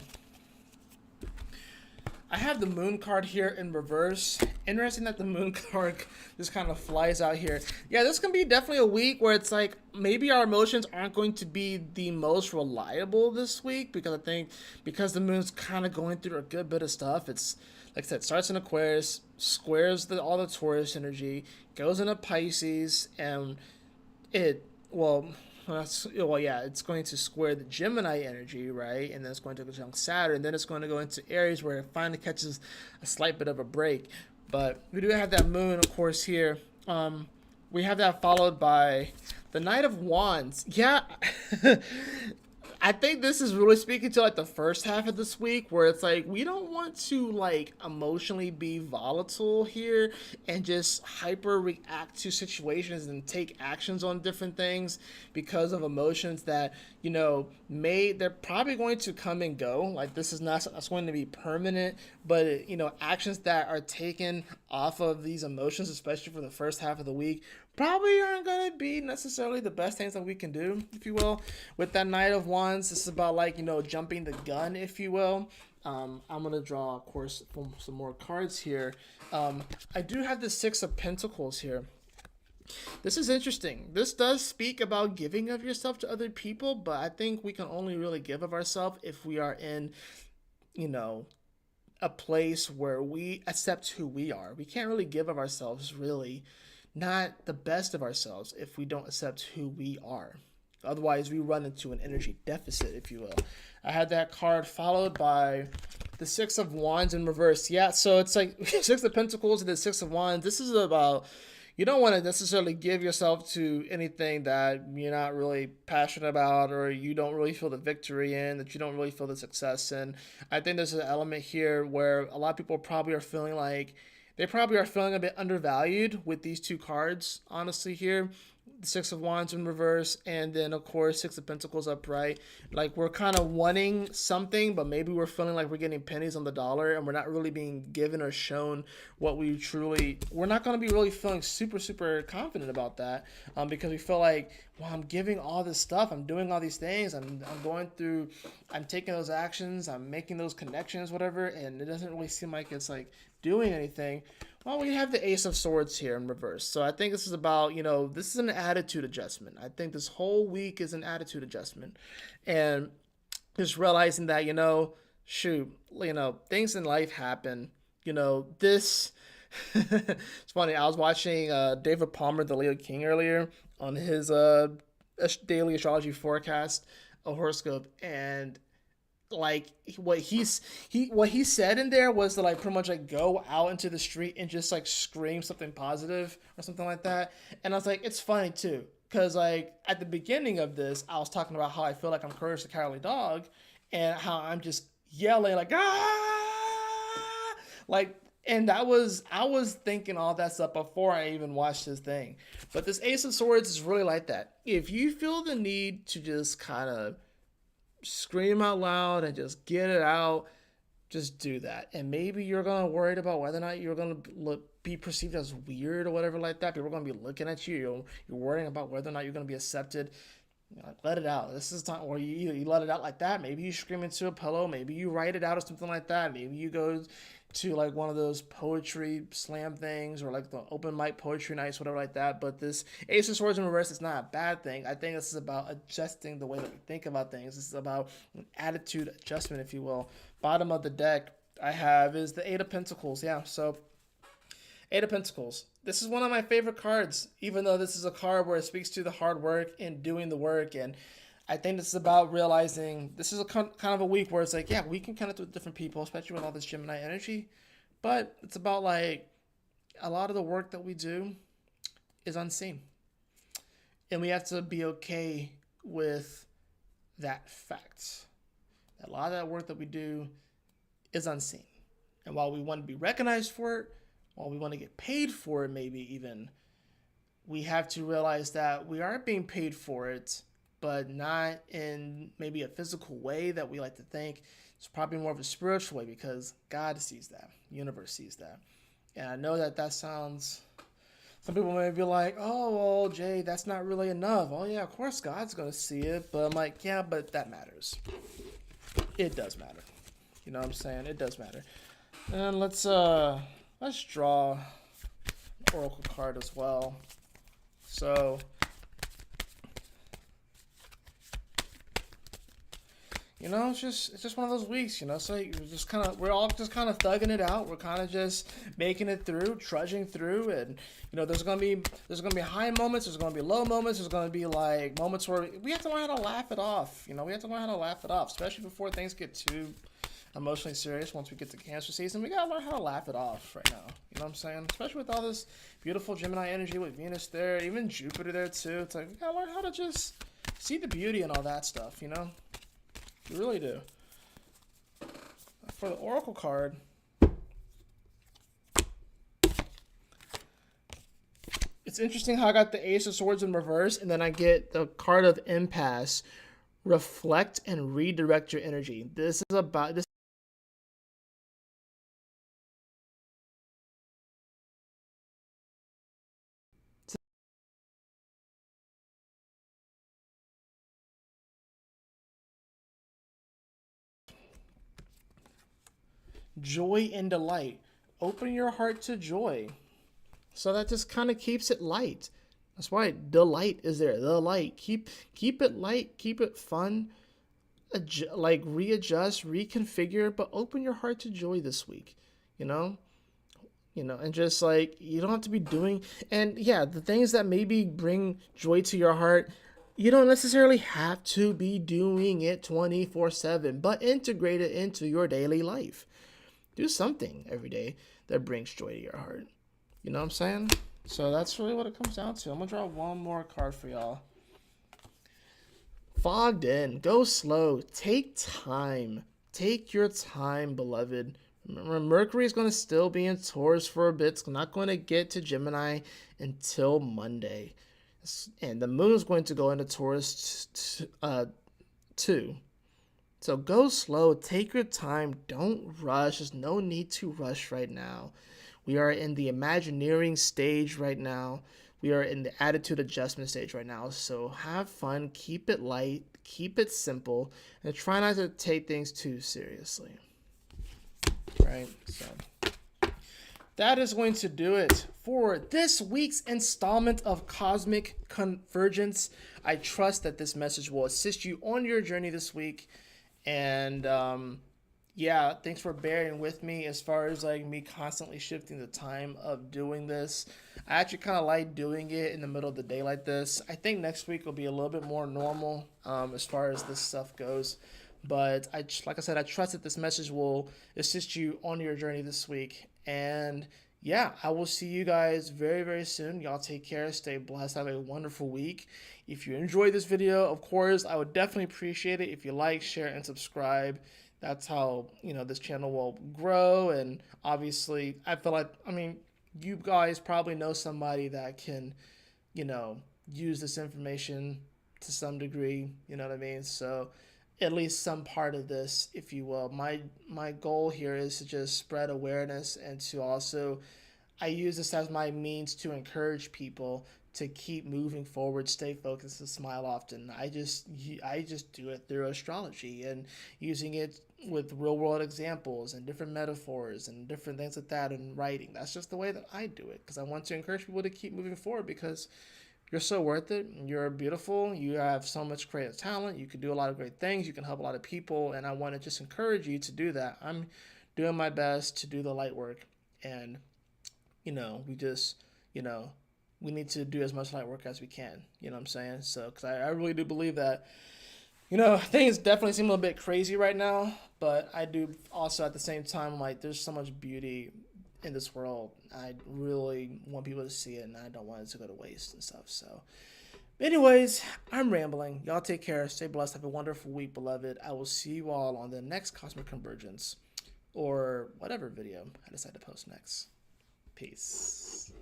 Speaker 1: I have the moon card here in reverse. Interesting that the moon card just kind of flies out here. Yeah, this can be definitely a week where it's like maybe our emotions aren't going to be the most reliable this week, because I think because the moon's kind of going through a good bit of stuff. It's like I said, starts in Aquarius, squares all the Taurus energy, goes into Pisces, and it's going to square the Gemini energy, right? And then it's going to go to Saturn, and then it's going to go into Aries, where it finally catches a slight bit of a break. But we do have that moon, of course, here. We have that followed by the Knight of Wands. Yeah. I think this is really speaking to like the first half of this week, where it's like we don't want to like emotionally be volatile here and just hyper react to situations and take actions on different things because of emotions that, you know, they're probably going to come and go. Like this is not that's going to be permanent, but you know, actions that are taken off of these emotions, especially for the first half of the week, probably aren't going to be necessarily the best things that we can do, if you will. With that Knight of Wands, this is about like, you know, jumping the gun, if you will. I'm going to draw, of course, some more cards here. I do have the Six of Pentacles here. This is interesting. This does speak about giving of yourself to other people, but I think we can only really give of ourselves if we are in, you know, a place where we accept who we are. We can't really give of ourselves, really, not the best of ourselves, if we don't accept who we are. Otherwise, we run into an energy deficit, if you will. I had that card followed by the Six of Wands in reverse. Yeah, so it's like Six of Pentacles and the Six of Wands. This is about, you don't want to necessarily give yourself to anything that you're not really passionate about, or you don't really feel the victory in, that you don't really feel the success in. I think there's an element here where a lot of people probably are feeling like they probably are feeling a bit undervalued with these two cards, honestly, here. The Six of Wands in reverse, and then, of course, Six of Pentacles upright. Like, we're kind of wanting something, but maybe we're feeling like we're getting pennies on the dollar, and we're not really being given or shown what we truly... We're not going to be really feeling super, super confident about that, because we feel like, well, I'm giving all this stuff, I'm doing all these things, I'm going through... I'm taking those actions, I'm making those connections, whatever, and it doesn't really seem like it's, like, doing anything. Well, we have the Ace of Swords here in reverse. So I think this is about, you know, this is an attitude adjustment. I think this whole week is an attitude adjustment. And just realizing that, you know, shoot, you know, things in life happen. You know, this... It's funny, I was watching David Palmer, the Leo King, earlier on his daily astrology forecast, a horoscope, and like what he said in there was to like pretty much like go out into the street and just like scream something positive or something like that. And I was like, it's funny too, because like at the beginning of this, I was talking about how I feel like I'm Courage the Cowardly Dog, and how I'm just yelling like ah, like And I was thinking all that stuff before I even watched this thing. But this Ace of Swords is really like that. If you feel the need to just kind of scream out loud and just get it out, just do that. And maybe you're gonna worried about whether or not you're gonna be perceived as weird or whatever like that. People are gonna be looking at you. You're worrying about whether or not you're gonna be accepted. Let it out. This is time, or you let it out like that. Maybe you scream into a pillow. Maybe you write it out or something like that. Maybe you go to like one of those poetry slam things or like the open mic poetry nights, whatever like that. But this Ace of Swords in reverse is not a bad thing. I think this is about adjusting the way that we think about things. This is about an attitude adjustment, if you will. Bottom of the deck I have is the Eight of Pentacles. Yeah, so Eight of Pentacles. This is one of my favorite cards, even though this is a card where it speaks to the hard work and doing the work. And I think this is about realizing this is a kind of a week where it's like, yeah, we can connect with different people, especially with all this Gemini energy. But it's about like a lot of the work that we do is unseen. And we have to be okay with that fact. A lot of that work that we do is unseen. And while we want to be recognized for it, while we want to get paid for it, maybe even, we have to realize that we are being paid for it, but not in maybe a physical way that we like to think. It's probably more of a spiritual way because God sees that, the universe sees that. And I know that sounds, some people may be like, oh, well, Jay, that's not really enough. Oh, yeah, of course God's going to see it. But I'm like, yeah, but that matters. It does matter. You know what I'm saying? It does matter. And let's draw an oracle card as well. So, you know, it's just one of those weeks, you know. So we're all just kind of thugging it out. We're kind of just making it through, trudging through, and you know, there's gonna be high moments, there's gonna be low moments, there's gonna be like moments where we have to learn how to laugh it off. You know, we have to learn how to laugh it off, especially before things get too emotionally serious. Once we get to Cancer season, we gotta learn how to laugh it off right now. You know what I'm saying? Especially with all this beautiful Gemini energy with Venus there, even Jupiter there too. It's like we gotta learn how to just see the beauty and all that stuff. You know, we really do. For the Oracle card, it's interesting how I got the Ace of Swords in reverse, and then I get the card of Impasse. Reflect and redirect your energy. This is about this. Joy and delight. Open your heart to joy. So that just kind of keeps it light. That's why delight is there. The light. Keep it light. Keep it fun. Like readjust, reconfigure, but open your heart to joy this week. You know, and just like you don't have to be doing. And yeah, the things that maybe bring joy to your heart, you don't necessarily have to be doing it 24/7, but integrate it into your daily life. Do something every day that brings joy to your heart. You know what I'm saying? So that's really what it comes down to. I'm going to draw one more card for y'all. Fogged in. Go slow. Take time. Take your time, beloved. Remember, Mercury is going to still be in Taurus for a bit. It's not going to get to Gemini until Monday. And the moon is going to go into Taurus too. So go slow, take your time, don't rush. There's no need to rush right now. We are in the Imagineering stage right now. We are in the attitude adjustment stage right now. So have fun, keep it light, keep it simple, and try not to take things too seriously. Right? So that is going to do it for this week's installment of Cosmic Convergence. I trust that this message will assist you on your journey this week. And yeah, thanks for bearing with me as far as like me constantly shifting the time of doing this. I actually kind of like doing it in the middle of the day like this. I think next week will be a little bit more normal as far as this stuff goes. But like I said, I trust that this message will assist you on your journey this week. And yeah, I will see you guys very, very soon. Y'all take care, stay blessed, have a wonderful week. If you enjoyed this video, of course, I would definitely appreciate it if you like, share, and subscribe. That's how, this channel will grow. And obviously, I feel like, you guys probably know somebody that can, you know, use this information to some degree, you know what I mean? So at least some part of this, if you will. My goal here is to just spread awareness and to also I use this as my means to encourage people to keep moving forward, stay focused, and smile often. I just do it through astrology and using it with real world examples and different metaphors and different things like that in writing. That's just the way that I do it because I want to encourage people to keep moving forward because you're so worth it. You're beautiful. You have so much creative talent. You can do a lot of great things. You can help a lot of people. And I want to just encourage you to do that. I'm doing my best to do the light work. And, we just, you know, we need to do as much light work as we can. You know what I'm saying? So, because I really do believe that, things definitely seem a little bit crazy right now. But I do also at the same time, like, there's so much beauty in this world. I really want people to see it and I don't want it to go to waste and stuff. So, anyways, I'm rambling. Y'all take care. Stay blessed. Have a wonderful week, beloved. I will see you all on the next Cosmic Convergence or whatever video I decide to post next. Peace.